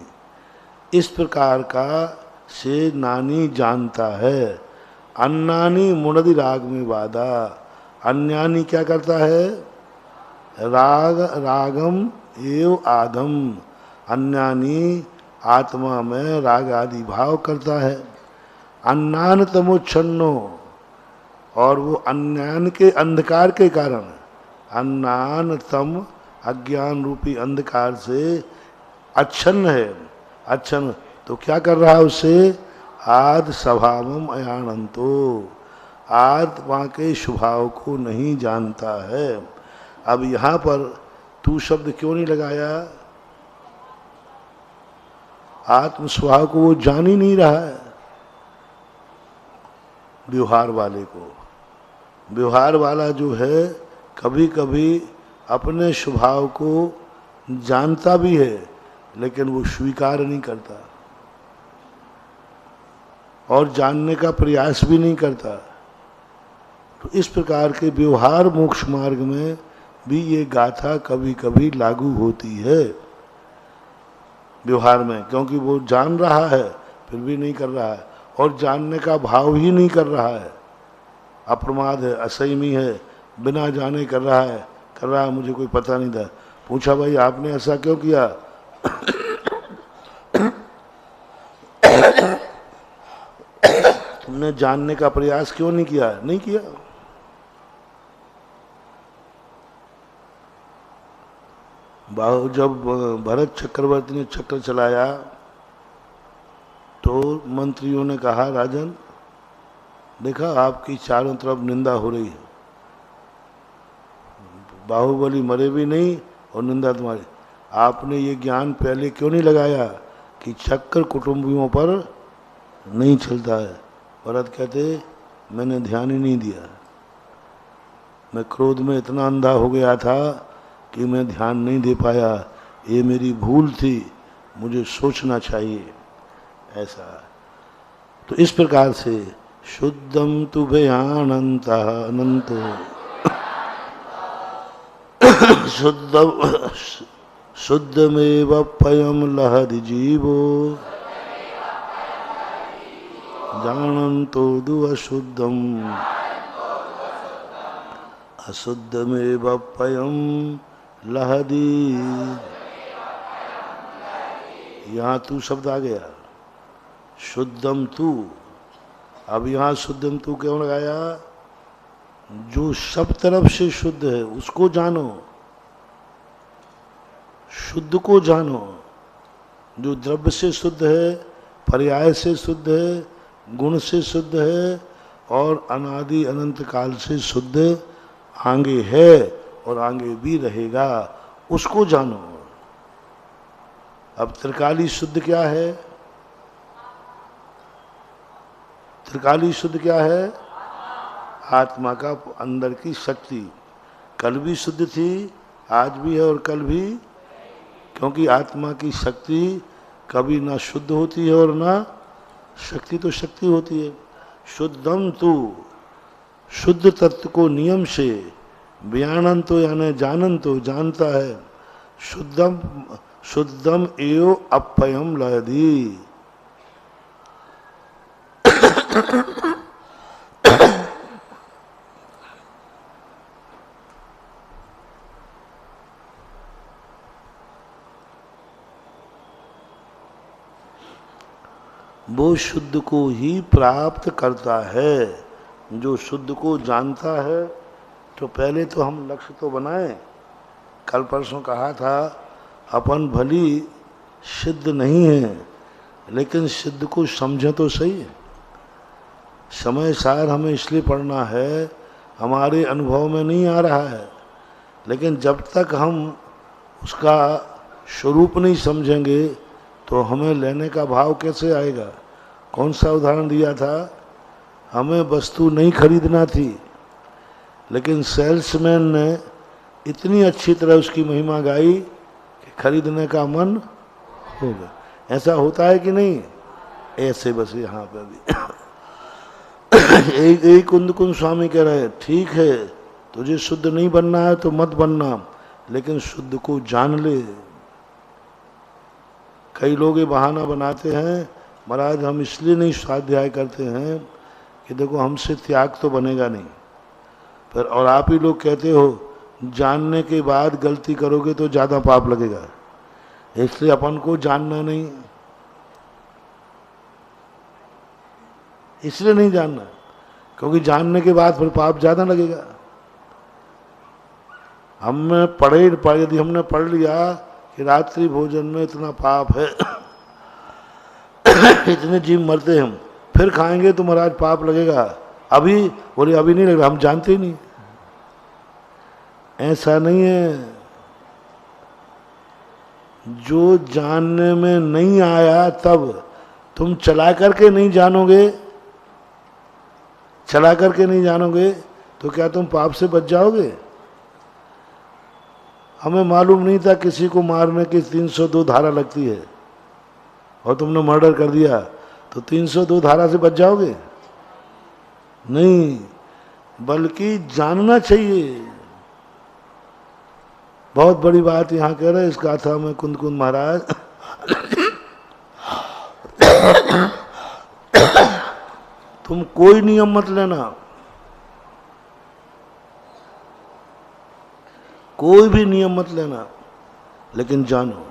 Speaker 1: इस प्रकार का से नानी जानता है। अन्नानी मुनदि राग में वादा, अन्यानी क्या करता है? राग रागम एव आधम, अन्यानी आत्मा में राग आदि भाव करता है। अन्नान तमोच्छन्नो, और वो अन्यान के अंधकार के कारण, अन्नान तम अज्ञान रूपी अंधकार से अच्छन्न है। अच्छन्न तो क्या कर रहा है उससे? आद स्वभावम अयानंतो, आत्मा के स्वभाव को नहीं जानता है। अब यहाँ पर तू शब्द क्यों नहीं लगाया? आत्म स्वभाव को वो जान ही नहीं रहा है। व्यवहार वाले को, व्यवहार वाला जो है कभी कभी अपने स्वभाव को जानता भी है लेकिन वो स्वीकार नहीं करता और जानने का प्रयास भी नहीं करता। तो इस प्रकार के व्यवहार मोक्ष मार्ग में भी ये गाथा कभी कभी लागू होती है। व्यवहार में, क्योंकि वो जान रहा है फिर भी नहीं कर रहा है, और जानने का भाव ही नहीं कर रहा है, अप्रमाद है, असंयमी है, बिना जाने कर रहा है, मुझे कोई पता नहीं था। पूछा भाई आपने ऐसा क्यों किया? तुमने जानने का प्रयास क्यों नहीं किया? नहीं किया। जब भरत चक्रवर्ती ने चक्र चलाया तो मंत्रियों ने कहा, राजन देखा आपकी चारों तरफ निंदा हो रही है, बाहुबली मरे भी नहीं और निंदा तुम्हारी, आपने ये ज्ञान पहले क्यों नहीं लगाया कि चक्र कुटुंबियों पर नहीं चलता है? भरत कहते मैंने ध्यान ही नहीं दिया, मैं क्रोध में इतना अंधा हो गया था कि मैं ध्यान नहीं दे पाया, ये मेरी भूल थी, मुझे सोचना चाहिए। ऐसा तो इस प्रकार से शुद्धम तुभयानंत अनंतो शुद्धमेव पयम लहरि जीवो जानन्तो दु अशुद्धम अशुद्धमेव पयम लहरि। यहाँ तू शब्द आ गया, शुद्धम तू। अब यहाँ शुद्धम तू क्यों लगाया? जो सब तरफ से शुद्ध है उसको जानो, शुद्ध को जानो। जो द्रव्य से शुद्ध है, पर्याय से शुद्ध है, गुण से शुद्ध है और अनादि अनंत काल से शुद्ध आगे है और आगे भी रहेगा, उसको जानो। अब त्रिकाली शुद्ध क्या है? त्रिकाली शुद्ध क्या है? आत्मा का अंदर की शक्ति। कल भी शुद्ध थी, आज भी है और कल भी, क्योंकि आत्मा की शक्ति कभी ना शुद्ध होती है और ना शक्ति तो शक्ति होती है। शुद्धम तू, शुद्ध तत्व को नियम से, ज्ञानन तो यानी जानन तो जानता है, शुद्धम शुद्धम एव अपयम लयधि। वो शुद्ध को ही प्राप्त करता है। जो शुद्ध को जानता है, तो पहले तो हम लक्ष्य तो बनाए। कल परसों कहा था अपन भली सिद्ध नहीं है, लेकिन सिद्ध को समझे तो सही। समय सार हमें इसलिए पढ़ना है, हमारे अनुभव में नहीं आ रहा है, लेकिन जब तक हम उसका स्वरूप नहीं समझेंगे तो हमें लेने का भाव कैसे आएगा? कौन सा उदाहरण दिया था? हमें वस्तु नहीं खरीदना थी, लेकिन सेल्समैन ने इतनी अच्छी तरह उसकी महिमा गाई कि खरीदने का मन हो गया। ऐसा होता है कि नहीं? ऐसे बस यहाँ पे भी एक कुंद स्वामी कह रहे हैं, ठीक है तुझे शुद्ध नहीं बनना है तो मत बनना, लेकिन शुद्ध को जान ले। कई लोग ये बहाना बनाते हैं, महाराज हम इसलिए नहीं स्वाध्याय करते हैं कि देखो हमसे त्याग तो बनेगा नहीं, पर और आप ही लोग कहते हो जानने के बाद गलती करोगे तो ज़्यादा पाप लगेगा, इसलिए अपन को जानना नहीं, इसलिए नहीं जानना, क्योंकि जानने के बाद फिर पाप ज़्यादा लगेगा। यदि हमने पढ़ लिया कि रात्रि भोजन में इतना पाप है इतने जीव मरते हम, फिर खाएंगे तो महाराज पाप लगेगा, अभी बोले अभी नहीं लगेगा, हम जानते ही नहीं। ऐसा नहीं है। जो जानने में नहीं आया तब तुम चला करके नहीं जानोगे, चला करके नहीं जानोगे तो क्या तुम पाप से बच जाओगे? हमें मालूम नहीं था किसी को मारने की 302 धारा लगती है और तुमने मर्डर कर दिया तो 302 धारा से बच जाओगे? नहीं, बल्कि जानना चाहिए। बहुत बड़ी बात यहाँ कह रहे हैं इस गाथा में कुंद महाराज। तुम कोई नियम मत लेना, कोई भी नियम मत लेना, लेकिन जानो,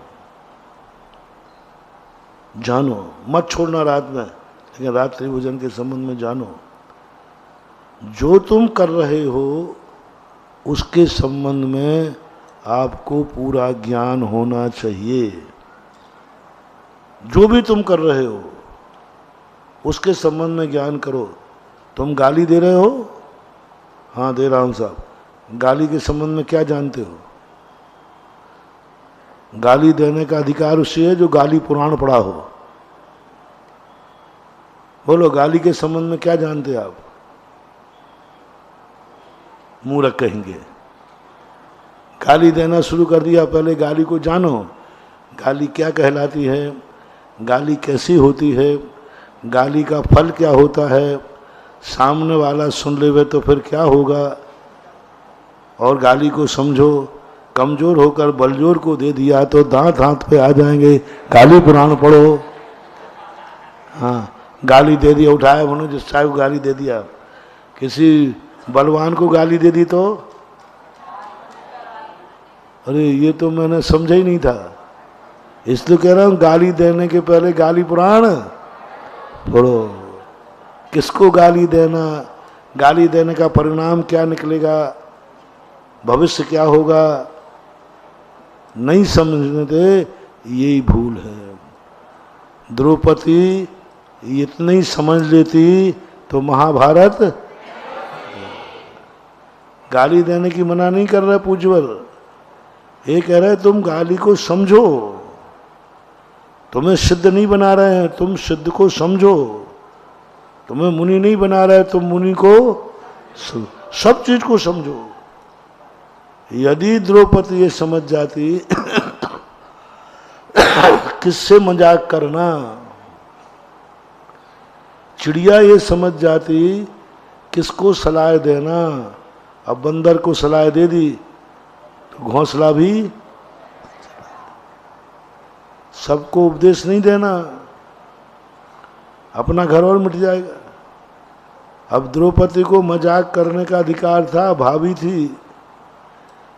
Speaker 1: जानो मत छोड़ना रात में, लेकिन रात्रि भोजन के संबंध में जानो, जो तुम कर रहे हो उसके संबंध में आपको पूरा ज्ञान होना चाहिए। जो भी तुम कर रहे हो उसके संबंध में ज्ञान करो। तुम गाली दे रहे हो, हाँ दे रहा हूं साहब, गाली के संबंध में क्या जानते हो? गाली देने का अधिकार उससे है जो गाली पुराण पढ़ा हो। बोलो, गाली के संबंध में क्या जानते आप? मूर्ख कहेंगे। गाली देना शुरू कर दिया, पहले गाली को जानो, गाली क्या कहलाती है, गाली कैसी होती है, गाली का फल क्या होता है, सामने वाला सुन लेवे तो फिर क्या होगा, और गाली को समझो। कमजोर होकर बलजोर को दे दिया तो दांत हाथ पे आ जाएंगे। गाली पुराण पढ़ो। हाँ, गाली दे दिया, उठाया मनोज साहब को गाली दे दिया, किसी बलवान को गाली दे दी तो अरे ये तो मैंने समझा ही नहीं था, इसलिए कह रहा हूं गाली देने के पहले गाली पुराण पढ़ो। किसको गाली देना, गाली देने का परिणाम क्या निकलेगा, भविष्य क्या होगा, नहीं समझने दे, यही भूल है। द्रौपदी इतनी ही समझ लेती तो महाभारत। गाली देने की मना नहीं कर रहा पूज्यवर, ये कह रहे तुम गाली को समझो। तुम्हें सिद्ध नहीं बना रहे हैं, तुम सिद्ध को समझो। तुम्हें मुनि नहीं बना रहे, तुम मुनि को सब चीज को समझो। यदि द्रौपदी ये समझ जाती किससे मजाक करना, चिड़िया ये समझ जाती किसको सलाह देना, अब बंदर को सलाह दे दी तो घोंसला भी, सबको उपदेश नहीं देना, अपना घर और मिट जाएगा। अब द्रौपदी को मजाक करने का अधिकार था, भाभी थी,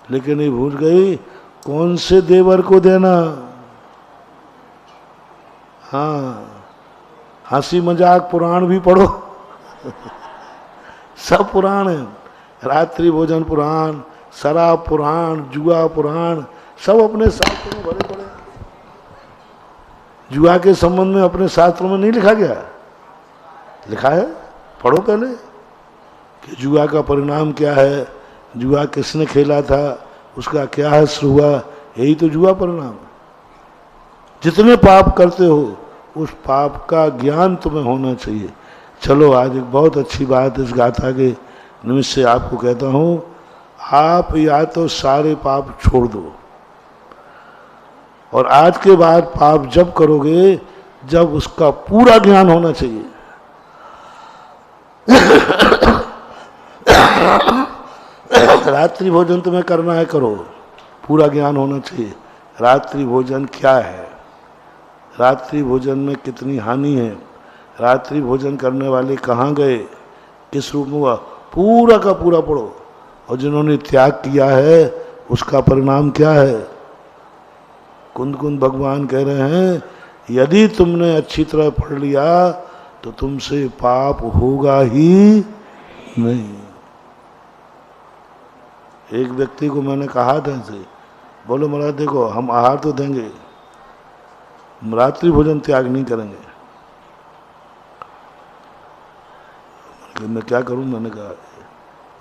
Speaker 1: लेकिन ये भूल गई कौन से देवर को देना। हाँ, हंसी मजाक पुराण भी पढ़ो सब पुराण है, रात्रि भोजन पुराण, शराब पुराण, जुआ पुराण, सब अपने शास्त्रों में भरे पड़े। जुआ के संबंध में अपने शास्त्रों में नहीं लिखा गया? लिखा है, पढ़ो पहले कि जुआ का परिणाम क्या है, जुआ किसने खेला था, उसका क्या हश्र हुआ, यही तो जुआ परिणाम। जितने पाप करते हो उस पाप का ज्ञान तुम्हें होना चाहिए। चलो, आज एक बहुत अच्छी बात इस गाथा के निमित्त से आपको कहता हूँ, आप या तो सारे पाप छोड़ दो, और आज के बाद पाप जब करोगे जब उसका पूरा ज्ञान होना चाहिए। रात्रि भोजन तुम्हें करना है, करो, पूरा ज्ञान होना चाहिए। रात्रि भोजन क्या है, रात्रि भोजन में कितनी हानि है, रात्रि भोजन करने वाले कहाँ गए, किस रूप में हुआ, पूरा का पूरा पढ़ो। और जिन्होंने त्याग किया है उसका परिणाम क्या है। कुंद कुंद भगवान कह रहे हैं, यदि तुमने अच्छी तरह पढ़ लिया तो तुमसे पाप होगा ही नहीं। एक व्यक्ति को मैंने कहा था ऐसे, बोलो महाराज देखो हम आहार तो देंगे, रात्रि भोजन त्याग नहीं करेंगे। मैं क्या करूं, मैंने कहा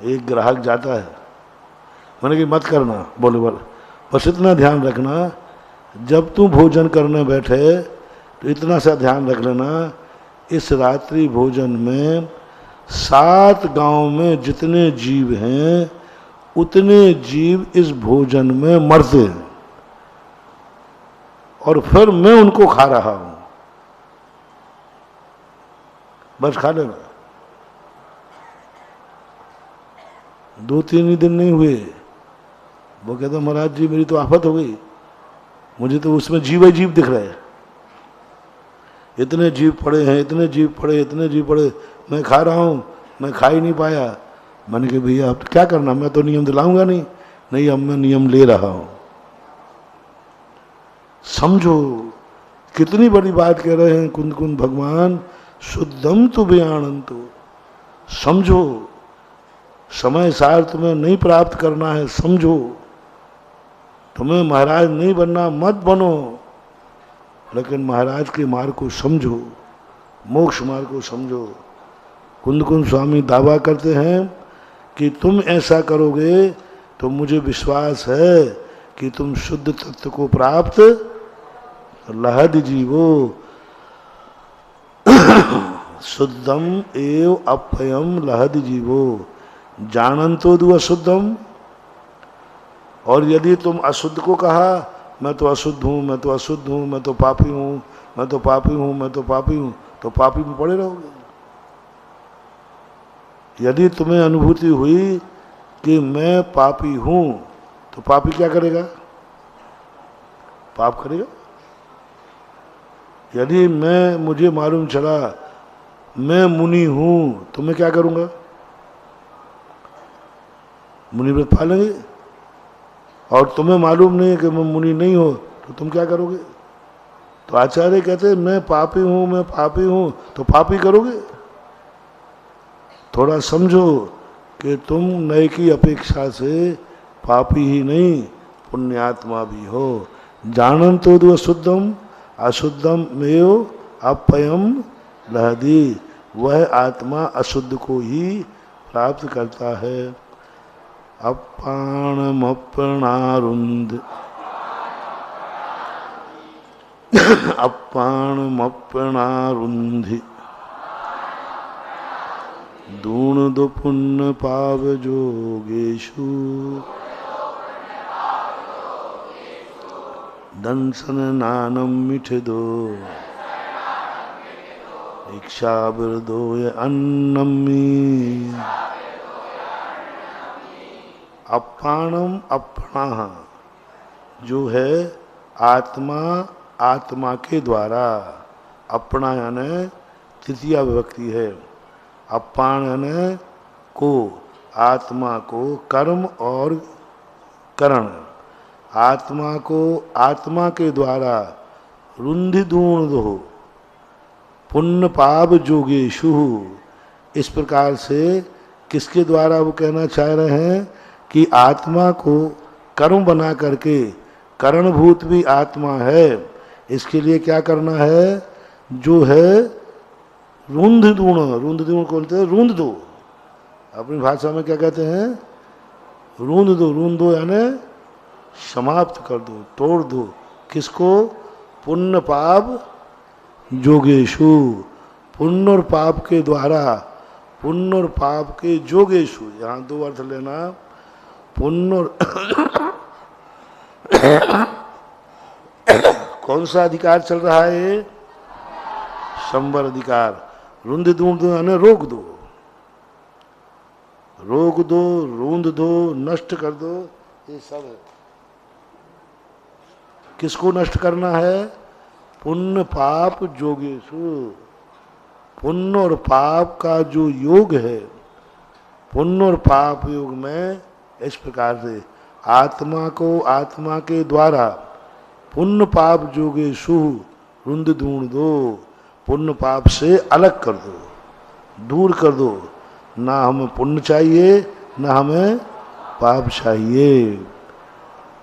Speaker 1: एक ग्राहक जाता है, मैंने कहा मत करना, बोले बस इतना ध्यान रखना, जब तू भोजन करने बैठे तो इतना सा ध्यान रख लेना, इस रात्रि भोजन में 7 गांव में जितने जीव हैं उतने जीव इस भोजन में मरते हैं, और फिर मैं उनको खा रहा हूं, बस खा लेना। 2-3 ही दिन नहीं हुए, वो कहते महाराज जी मेरी तो आफत हो गई, मुझे तो उसमें जीव ही जीव दिख रहे हैं। इतने जीव पड़े हैं, इतने जीव पड़े, इतने जीव पड़े, मैं खा रहा हूँ, मैं खा ही नहीं पाया। मैंने कहा भैया अब क्या करना, मैं तो नियम दिलाऊंगा नहीं। नहीं, अब मैं नियम ले रहा हूं। समझो कितनी बड़ी बात कह रहे हैं कुंद कुंद भगवान, शुद्धम तु बेआनंतो। समझो समय सार तुम्हें नहीं प्राप्त करना है, समझो तुम्हें महाराज नहीं बनना, मत बनो, लेकिन महाराज के मार्ग को समझो, मोक्ष मार्ग को समझो। कुंद कुंद स्वामी दावा करते हैं कि तुम ऐसा करोगे तो मुझे विश्वास है कि तुम शुद्ध तत्व को प्राप्त लहद जीवो। शुद्धम एव अपयम लहद जीवो जानंतो दु अशुद्धम। और यदि तुम अशुद्ध को कहा, मैं तो अशुद्ध हूं, मैं तो अशुद्ध हूं, मैं तो पापी हूं, मैं तो पापी हूं, मैं तो पापी हूं, तो पापी में पड़े रहोगे। यदि तुम्हें अनुभूति हुई कि मैं पापी हूं, तो पापी क्या करेगा? पाप करेगा। यदि मुझे मालूम चला मैं मुनि हूं, तो मैं क्या करूंगा? मुनि व्रत पालेंगे। और तुम्हें मालूम नहीं कि मैं मुनि नहीं हो, तो तुम क्या करोगे? तो आचार्य कहते हैं मैं पापी हूं, मैं पापी हूं, तो पापी करोगे। थोड़ा समझो कि तुम नए की अपेक्षा से पापी ही नहीं पुण्यात्मा भी हो। जानंतो दु अशुद्धम अशुद्धम मेव अपयम लहदी। वह आत्मा अशुद्ध को ही प्राप्त करता है। अपाणमपणारुंध अपाणमपणारुंधि दूण दो पुण्य पाव जोगेशु दंसन नानम मिठ दो इच्छा दो अन्नमी। अपाणम अपना जो है आत्मा, आत्मा के द्वारा। अपना यानी तृतीया विभक्ति है। अपान यानी को, आत्मा को, कर्म और करण। आत्मा को आत्मा के द्वारा रुंधि दूण दो पुण्य पाप जोगेशु। इस प्रकार से किसके द्वारा वो कहना चाह रहे हैं कि आत्मा को कर्म बना करके, करणभूत भी आत्मा है, इसके लिए क्या करना है? जो है रुंध दूण। रुंध दूण को बोलते हैं रूंध दो। अपनी भाषा में क्या कहते हैं? रूंध दो। रूंध दो यानी समाप्त कर दो, तोड़ दो। किसको? पुण्य पाप जोगेशु। पुण्य और पाप के द्वारा, पुण्य और पाप के जोगेशु। यहाँ दो अर्थ लेना। पुण्य और कौन सा अधिकार चल रहा है ये? संवर अधिकार। रुंध दूंढ दो यानी रोक दो, रोक दो, रूंध दो, नष्ट कर दो। ये सब है। किसको नष्ट करना है? पुण्य पाप जोगेशु। पुण्य और पाप का जो योग है, पुण्य और पाप योग में इस प्रकार से आत्मा को आत्मा के द्वारा पुण्य पाप जोगेशु रुंध दूण दो। पुण्य पाप से अलग कर दो, दूर कर दो। ना हमें पुण्य चाहिए, ना हमें पाप चाहिए।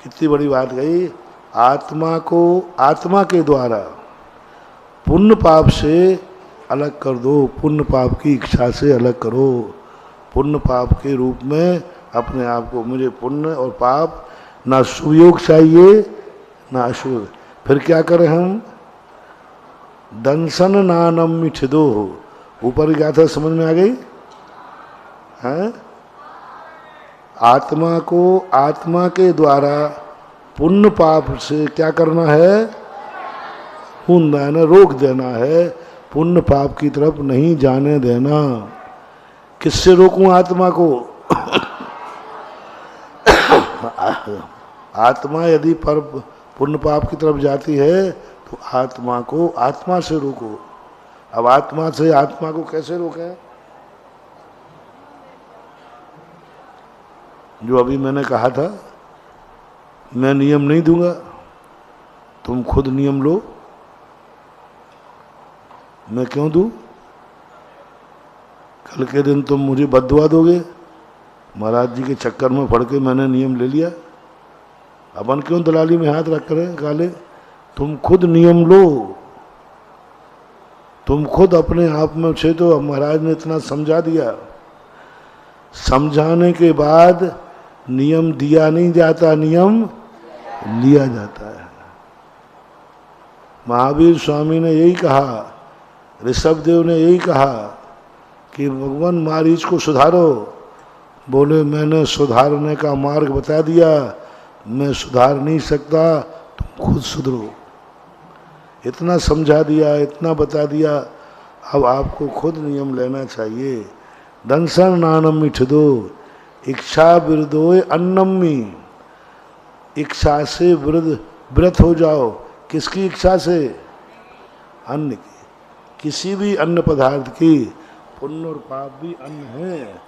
Speaker 1: कितनी बड़ी बात कही। आत्मा को आत्मा के द्वारा पुण्य पाप से अलग कर दो। पुण्य पाप की इच्छा से अलग करो। पुण्य पाप के रूप में अपने आप को, मुझे पुण्य और पाप ना सुयोग चाहिए ना अशुभ। फिर क्या करें हम? दंसन नानम मिठ दो। ऊपर क्या था समझ में आ गई है? आत्मा को आत्मा के द्वारा पुण्य पाप से क्या करना है? पूर्ण है, रोक देना है। पुण्य पाप की तरफ नहीं जाने देना। किससे रोकूं आत्मा को? आत्मा यदि पुण्य पाप की तरफ जाती है तो आत्मा को आत्मा से रोको। अब आत्मा से आत्मा को कैसे रोकें? जो अभी मैंने कहा था, मैं नियम नहीं दूंगा, तुम खुद नियम लो। मैं क्यों दूं? कल के दिन तुम मुझे बददुआ दोगे। महाराज जी के चक्कर में पड़ के मैंने नियम ले लिया, अपन क्यों दलाली में हाथ रख कर गाले? तुम खुद नियम लो, तुम खुद अपने आप में छे। तो महाराज ने इतना समझा दिया, समझाने के बाद नियम दिया नहीं जाता, नियम लिया जाता है। महावीर स्वामी ने यही कहा, ऋषभदेव ने यही कहा कि भगवान मारीच को सुधारो। बोले मैंने सुधारने का मार्ग बता दिया, मैं सुधार नहीं सकता, तुम खुद सुधरो। इतना समझा दिया, इतना बता दिया, अब आपको खुद नियम लेना चाहिए। दंसन नानम मिठ दो, इच्छा विरदोय अन्नमी। इच्छा से व्रत हो जाओ। किसकी इच्छा से? अन्न की। किसी भी अन्न पदार्थ की। पुण्य और पाप भी अन्न है।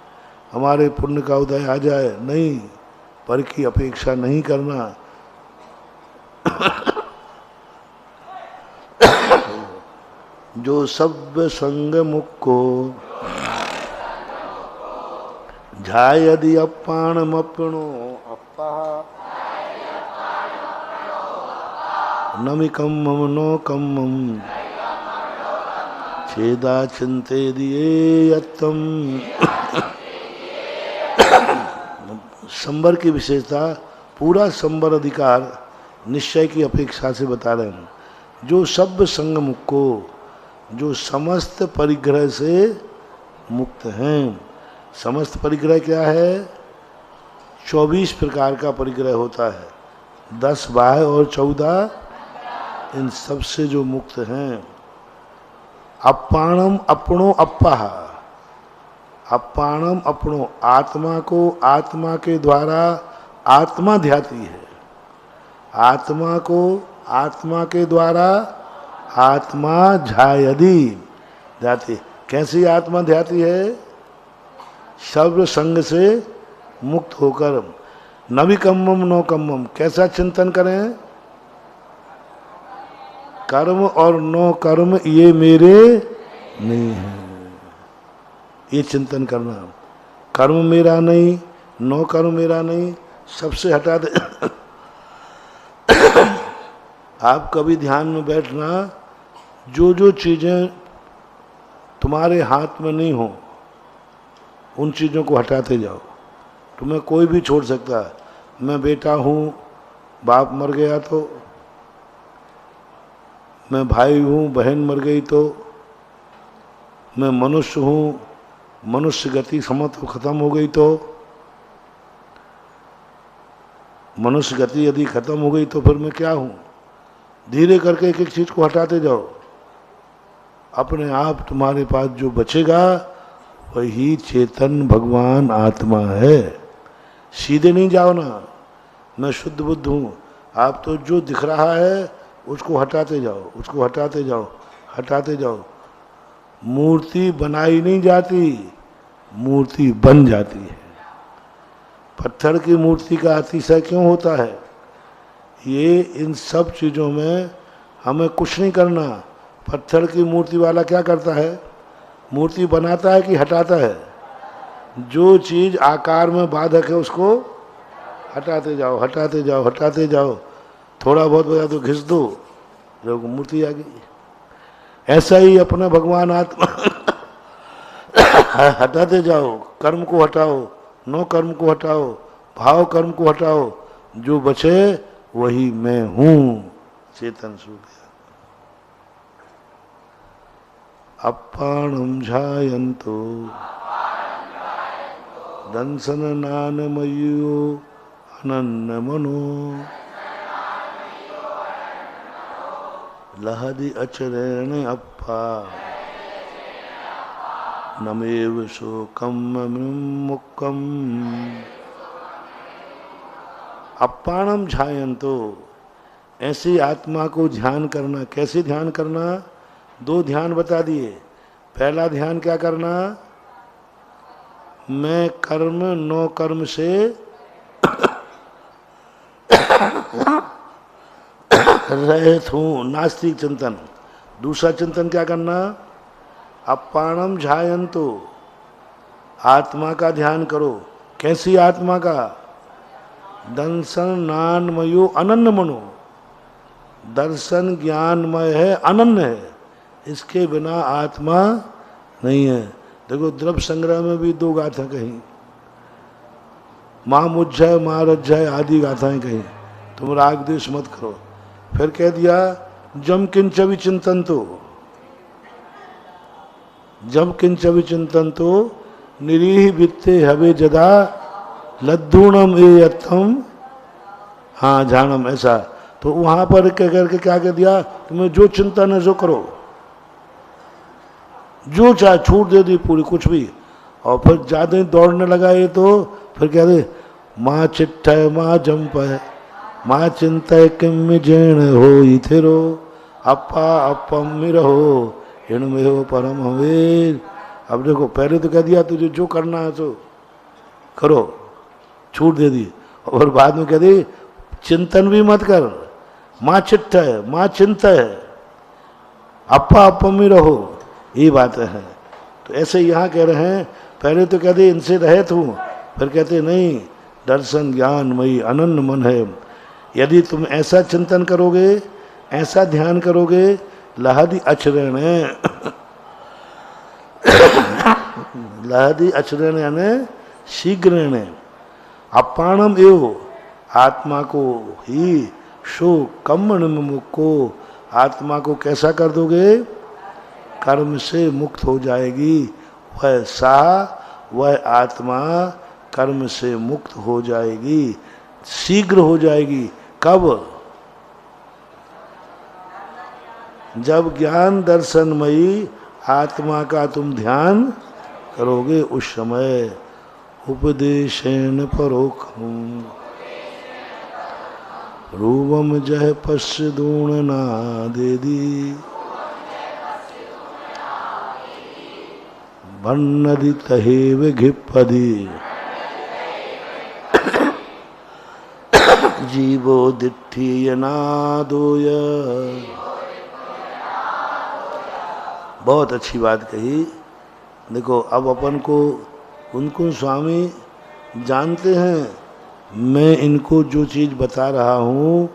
Speaker 1: हमारे पुण्य का उदय आ जाए, नहीं, पर की अपेक्षा नहीं करना। जो सब संग मुक्को झाय यदि अपाणम अपनो अपा नमि कम्मम नो कम्मम छेदा चिंते दिए यत्तम। संबर की विशेषता, पूरा संबर अधिकार निश्चय की अपेक्षा से बता रहे हैं। जो सब संग मुक्को, जो समस्त परिग्रह से मुक्त हैं। समस्त परिग्रह क्या है? 24 प्रकार का परिग्रह होता है, 10 बाह्य और 14 इन सब से जो मुक्त हैं। अपाणम अपनो अप्पाह, अपाणम अपनो, आत्मा को आत्मा के द्वारा आत्मा ध्याती है। आत्मा को आत्मा के द्वारा आत्मा झायदी ध्याती। कैसी आत्मा ध्याती है? सर्व संग से मुक्त होकर। नवि कम्मम नो कम्मम, कैसा चिंतन करें? कर्म और नो कर्म ये मेरे नहीं है, ये चिंतन करना। कर्म मेरा नहीं, नो कर्म मेरा नहीं, सबसे हटा दे। आप कभी ध्यान में बैठना, जो जो चीजें तुम्हारे हाथ में नहीं हो उन चीजों को हटाते जाओ। तुम्हें कोई भी छोड़ सकता है। मैं बेटा हूँ, बाप मर गया तो, मैं भाई हूँ, बहन मर गई तो, मैं मनुष्य हूँ, मनुष्य गति समत्व खत्म हो गई तो, मनुष्य गति यदि खत्म हो गई तो फिर मैं क्या हूँ? धीरे करके एक एक चीज को हटाते जाओ। अपने आप तुम्हारे पास जो बचेगा वही चेतन भगवान आत्मा है। सीधे नहीं जाओ ना, मैं शुद्ध बुद्ध हूँ। आप तो जो दिख रहा है उसको हटाते जाओ, उसको हटाते जाओ, हटाते जाओ। मूर्ति बनाई नहीं जाती, मूर्ति बन जाती है। पत्थर की मूर्ति का अतिशय क्यों होता है? ये इन सब चीज़ों में हमें कुछ नहीं करना। पत्थर की मूर्ति वाला क्या करता है? मूर्ति बनाता है कि हटाता है? जो चीज़ आकार में बाधक है उसको हटाते जाओ, हटाते जाओ, हटाते जाओ। थोड़ा बहुत बजा तो घिस दो, जब मूर्ति आ गई। ऐसा ही अपना भगवान आत्मा हटाते जाओ। कर्म को हटाओ, नो कर्म को हटाओ, भाव कर्म को हटाओ। जो बचे वही मैं हूँ, चेतन सूर्य। अपाणम झायन्तो दंसन नानमयो अनन्न मनो लहदि अचरेण अप्पा नमेव शोकम मुक्कम। अपाणम झायन्तो, ऐसी आत्मा को ध्यान करना। कैसे ध्यान करना? 2 ध्यान बता दिए। पहला ध्यान क्या करना? मैं कर्म नो कर्म से रहित हूं, नास्तिक चिंतन। दूसरा चिंतन क्या करना? अपाणम ध्यायन्तो, आत्मा का ध्यान करो। कैसी आत्मा का? दर्शन नानमयो अनन्य मनो, दर्शन ज्ञानमय है, अनन्य है, इसके बिना आत्मा नहीं है। देखो द्रव्य संग्रह में भी 2 गाथा कही, मां मुझ्जय मां रज्जय आदि गाथाएं कही, तुम राग द्वेष मत करो। फिर कह दिया जम किंच विचिंतन तो, जब किंच विचिंतन तो निरीह वित्ते हवे जदा लद्दूणम एयत्तम, हाँ झानम, ऐसा। तो वहां पर कह करके क्या कह दिया? तुम्हें जो चिंतन है जो करो, जो चाहे छूट दे दी पूरी, कुछ भी। और फिर ज्यादा ही दौड़ने लगा ये तो फिर कह दे माँ चिट्ठ माँ जंप है माँ चिंता किम जैन हो इथेरो अपा अपम रहो इनमें हो परम हवेर। अब देखो पहले तो कह दिया तुझे जो करना है तो करो, छूट दे दी, और बाद में कह दी चिंतन भी मत कर, माँ चिट्ठ है माँ चिंता है, अपा अपम ही रहो, ये बात है। तो ऐसे यहाँ कह रहे हैं, पहले तो कहते इनसे रहित हूँ, फिर कहते नहीं दर्शन ज्ञानमयी अनन्य मन है। यदि तुम ऐसा चिंतन करोगे, ऐसा ध्यान करोगे, लहदी अचरण लहदी अचरण यानी शीघ्र अपाणम एव, आत्मा को ही शो कम्मण मुख को, आत्मा को कैसा कर दोगे? कर्म से मुक्त हो जाएगी। वह सा वह आत्मा कर्म से मुक्त हो जाएगी, शीघ्र हो जाएगी। कब? जब ज्ञान दर्शनमयी आत्मा का तुम ध्यान करोगे, उस समय उपदेशेन परोक्षम रूपम जह पश्य दूण नादेदी भन्नदि तहेव घिप्पदि जीवो दिट्ठीय नादोय। बहुत अच्छी बात कही। देखो अब अपन को कुंदकुंद स्वामी जानते हैं, मैं इनको जो चीज़ बता रहा हूँ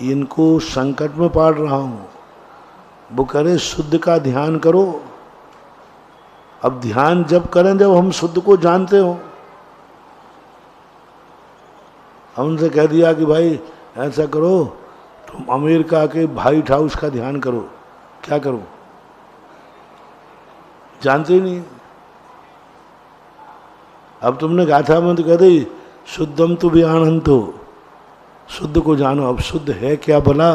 Speaker 1: इनको संकट में पाड़ रहा हूँ। वो करे शुद्ध का ध्यान करो। अब ध्यान जब करें जब हम शुद्ध को जानते हो। हम उनसे कह दिया कि भाई ऐसा करो, तुम अमेरिका के व्हाइट हाउस का ध्यान करो, क्या करो? जानते ही नहीं। अब तुमने गाथा में तो कह दी शुद्धम तो भी आनंद हो, शुद्ध को जानो। अब शुद्ध है क्या भला?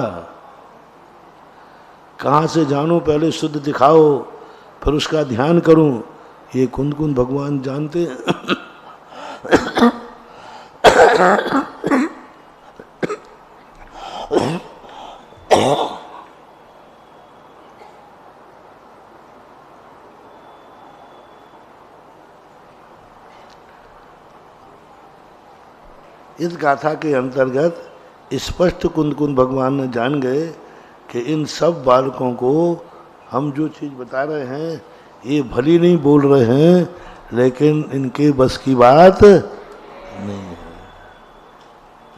Speaker 1: कहाँ से जानो? पहले शुद्ध दिखाओ, फिर उसका ध्यान करूं। ये कुंदकुंद भगवान जानते हैं। इस गाथा के अंतर्गत स्पष्ट कुंदकुंद भगवान ने जान गए कि इन सब बालकों को हम जो चीज़ बता रहे हैं ये भली नहीं बोल रहे हैं, लेकिन इनके बस की बात नहीं है।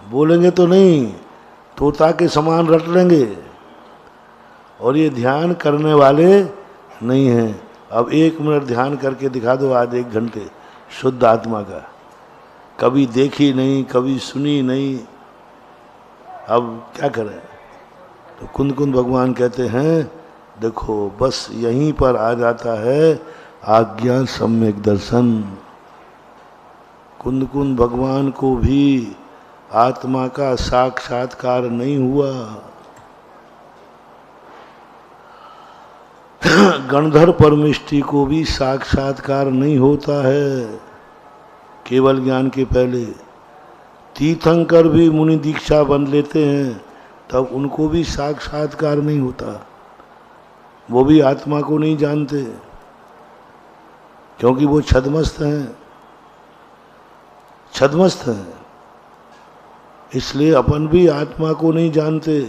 Speaker 1: बोलेंगे तो नहीं, तोता के समान रट लेंगे, और ये ध्यान करने वाले नहीं हैं। अब 1 मिनट ध्यान करके दिखा दो आज 1 घंटे शुद्ध आत्मा का, कभी देखी नहीं, कभी सुनी नहीं, अब क्या करें? तो कुंदकुंद भगवान कहते हैं देखो बस यहीं पर आ जाता है आज्ञा सम्यक दर्शन। कुंदकुंद भगवान को भी आत्मा का साक्षात्कार नहीं हुआ। गणधर परमिष्टि को भी साक्षात्कार नहीं होता है केवल ज्ञान के पहले। तीर्थंकर भी मुनि दीक्षा बन लेते हैं, तब उनको भी साक्षात्कार नहीं होता, वो भी आत्मा को नहीं जानते, क्योंकि वो छद्मस्त हैं, छद्मस्त हैं। इसलिए अपन भी आत्मा को नहीं जानते,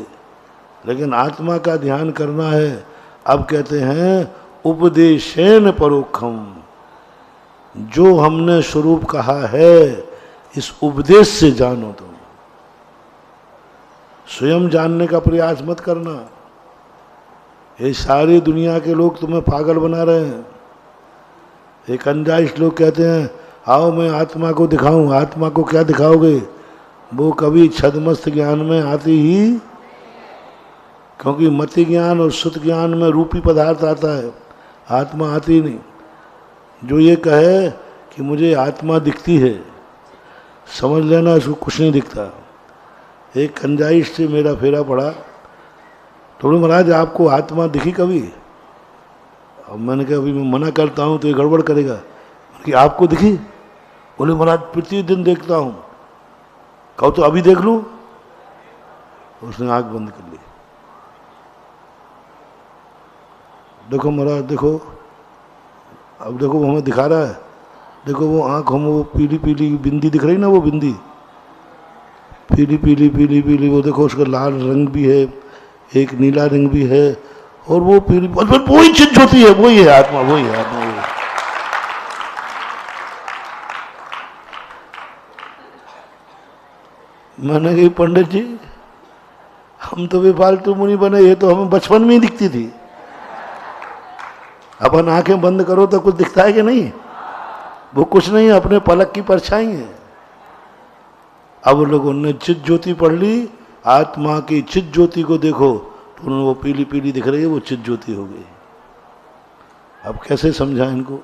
Speaker 1: लेकिन आत्मा का ध्यान करना है। अब कहते हैं उपदेशेन परोक्षम, जो हमने स्वरूप कहा है इस उपदेश से जानो। तुम स्वयं जानने का प्रयास मत करना। ये सारी दुनिया के लोग तुम्हें पागल बना रहे हैं। एक अंजाइश लोग कहते हैं आओ मैं आत्मा को दिखाऊं। आत्मा को क्या दिखाओगे? वो कभी छद्मस्त ज्ञान में आती ही, क्योंकि मति ज्ञान और सुत ज्ञान में रूपी पदार्थ आता है, आत्मा आती नहीं। जो ये कहे कि मुझे आत्मा दिखती है, समझ लेना इसको कुछ नहीं दिखता। एक कंजाइश से मेरा फेरा पड़ा, तो बोले महाराज आपको आत्मा दिखी कभी? अब मैंने कहा अभी मैं मना करता हूँ तो ये गड़बड़ करेगा कि आपको दिखी? बोले महाराज प्रतिदिन देखता हूँ। कहो तो अभी देख लूँ? उसने आँख बंद कर ली। देखो महाराज देखो, अब देखो वो हमें दिखा रहा है, देखो वो आँख हम वो पीली पीली बिंदी दिख रही ना, वो बिंदी पीली पीली पीली पीली, वो देखो उसका लाल रंग भी है, एक नीला रंग भी है, और वो पीली, वही चीज होती है, वही है आत्मा, वही है आत्मा, वही है। मैंने कही पंडित जी हम तो बेफालतू मुनि बने, ये तो हमें बचपन में ही दिखती थी। अपन आंखें बंद करो तो कुछ दिखता है कि नहीं? वो कुछ नहीं, अपने पलक की परछाई है। अब लोगों ने चित ज्योति पढ़ ली, आत्मा की चित ज्योति को देखो तो उन्होंने वो पीली पीली दिख रही है, वो चित ज्योति हो गई। अब कैसे समझा इनको?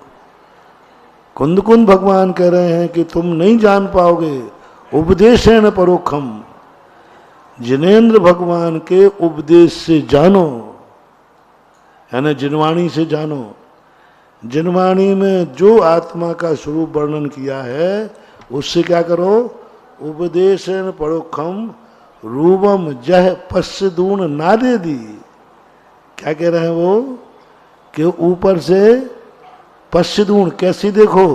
Speaker 1: कुंद कुंद भगवान कह रहे हैं कि तुम नहीं जान पाओगे, उपदेशेन परोक्षम, जिनेन्द्र भगवान के उपदेश से जानो, यानी जिनवाणी से जानो। जिनवाणी में जो आत्मा का स्वरूप वर्णन किया है उससे क्या करो? उपदेशेन परोक्षम रूपम जह पश्चिदून नादे दी। क्या कह रहे हैं वो? कि ऊपर से पश्चिदून कैसी देखो?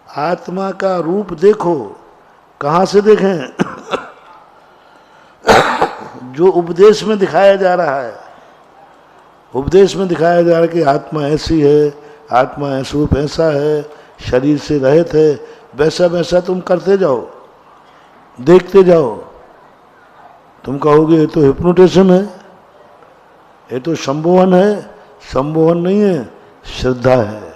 Speaker 1: आत्मा का रूप देखो। कहाँ से देखें? जो उपदेश में दिखाया जा रहा है, उपदेश में दिखाया जा रहा है कि आत्मा ऐसी है, आत्मा स्वरूप ऐसा है, शरीर से रहित है, वैसा वैसा तुम करते जाओ, देखते जाओ। तुम कहोगे ये तो हिप्नोटिज्म है, ये तो संमोहन है। संमोहन नहीं है, श्रद्धा है।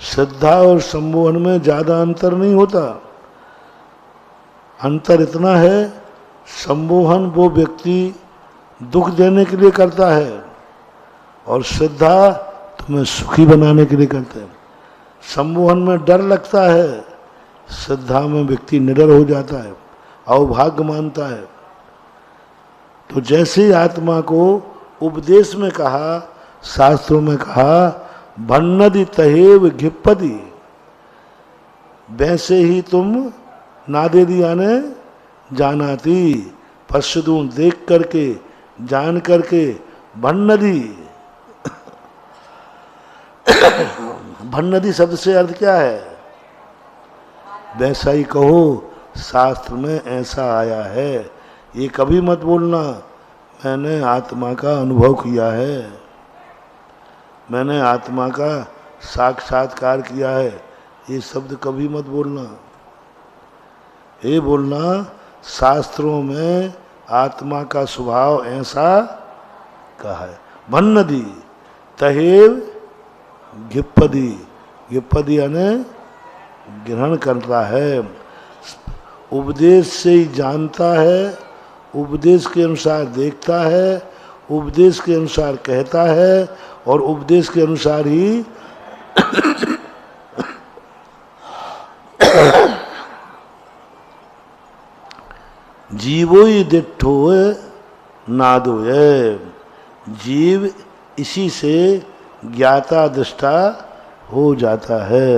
Speaker 1: श्रद्धा और सम्मोहन में ज्यादा अंतर नहीं होता। अंतर इतना है, सम्मोहन वो व्यक्ति दुख देने के लिए करता है और श्रद्धा तुम्हें सुखी बनाने के लिए करते हैं। सम्मोहन में डर लगता है, श्रद्धा में व्यक्ति निडर हो जाता है, अवभाग्य मानता है। तो जैसे आत्मा को उपदेश में कहा, शास्त्रों में कहा भन्नदि तहेव घिप्पति, वैसे ही तुम नादेदी यानी जानाती, पश्चिदून देख करके, जान करके, भन्नदि भन्नदि शब्द से अर्थ क्या है? वैसा ही कहो, शास्त्र में ऐसा आया है। ये कभी मत बोलना मैंने आत्मा का अनुभव किया है, मैंने आत्मा का साक्षात्कार किया है, ये शब्द कभी मत बोलना। ये बोलना शास्त्रों में आत्मा का स्वभाव ऐसा कहा है। भन्नदि तहेव घिप्पदी, घिप्पदी यानी ग्रहण करता है, उपदेश से ही जानता है, उपदेश के अनुसार देखता है, उपदेश के अनुसार कहता है और उपदेश के अनुसार ही जीवोई दिट्ठो नादोय, जीव इसी से ज्ञाता दृष्टा हो जाता है।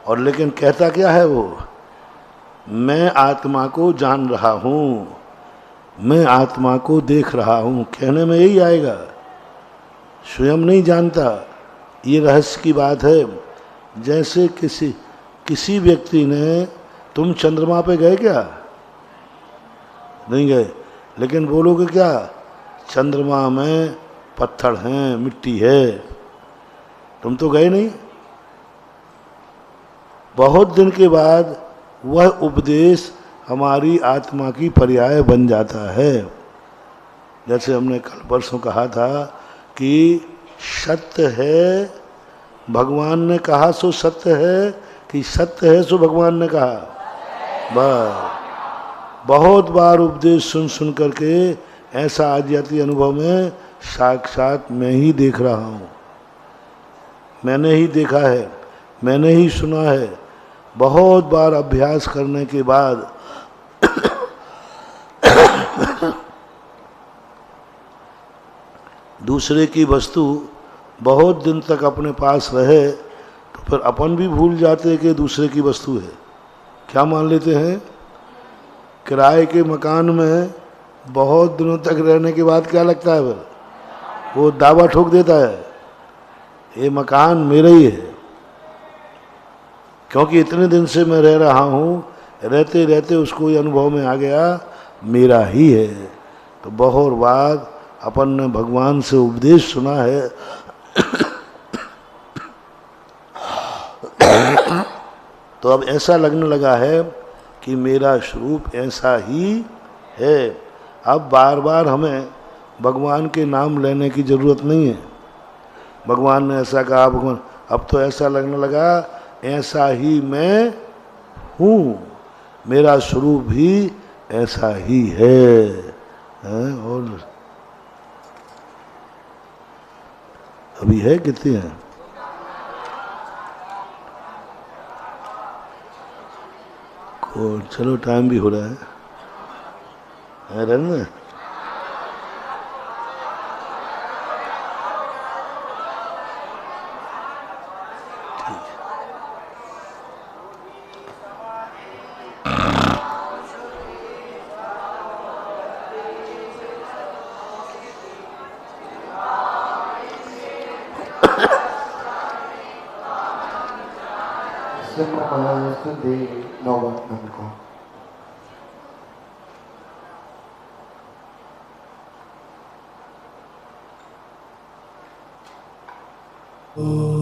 Speaker 1: और लेकिन कहता क्या है वो, मैं आत्मा को जान रहा हूँ, मैं आत्मा को देख रहा हूँ, कहने में यही आएगा, स्वयं नहीं जानता। ये रहस्य की बात है। जैसे किसी व्यक्ति ने, तुम चंद्रमा पे गए क्या? नहीं गए, लेकिन बोलोगे क्या, चंद्रमा में पत्थर हैं, मिट्टी है, तुम तो गए नहीं। बहुत दिन के बाद वह उपदेश हमारी आत्मा की पर्याय बन जाता है। जैसे हमने कल परसों कहा था कि सत्य है, भगवान ने कहा सो सत्य है, कि सत्य है सो भगवान ने कहा। बस बहुत बार उपदेश सुन सुन करके ऐसा आ जाती अनुभव में, साक्षात मैं ही देख रहा हूँ, मैंने ही देखा है, मैंने ही सुना है। बहुत बार अभ्यास करने के बाद दूसरे की वस्तु बहुत दिन तक अपने पास रहे तो फिर अपन भी भूल जाते हैं कि दूसरे की वस्तु है। क्या मान लेते हैं, किराए के मकान में बहुत दिनों तक रहने के बाद क्या लगता है, फिर वो दावा ठोक देता है, ये मकान मेरा ही है, क्योंकि इतने दिन से मैं रह रहा हूँ, रहते रहते उसको ये अनुभव में आ गया मेरा ही है। तो बहुत बार अपन ने भगवान से उपदेश सुना है तो अब ऐसा लगने लगा है कि मेरा स्वरूप ऐसा ही है। अब बार बार हमें भगवान के नाम लेने की जरूरत नहीं है। भगवान ने ऐसा कहा, भगवान, अब तो ऐसा लगने लगा ऐसा ही मैं हूँ, मेरा स्वरूप भी ऐसा ही है। और अभी है कितनी है? चलो टाइम भी हो रहा है रहना।
Speaker 12: Oh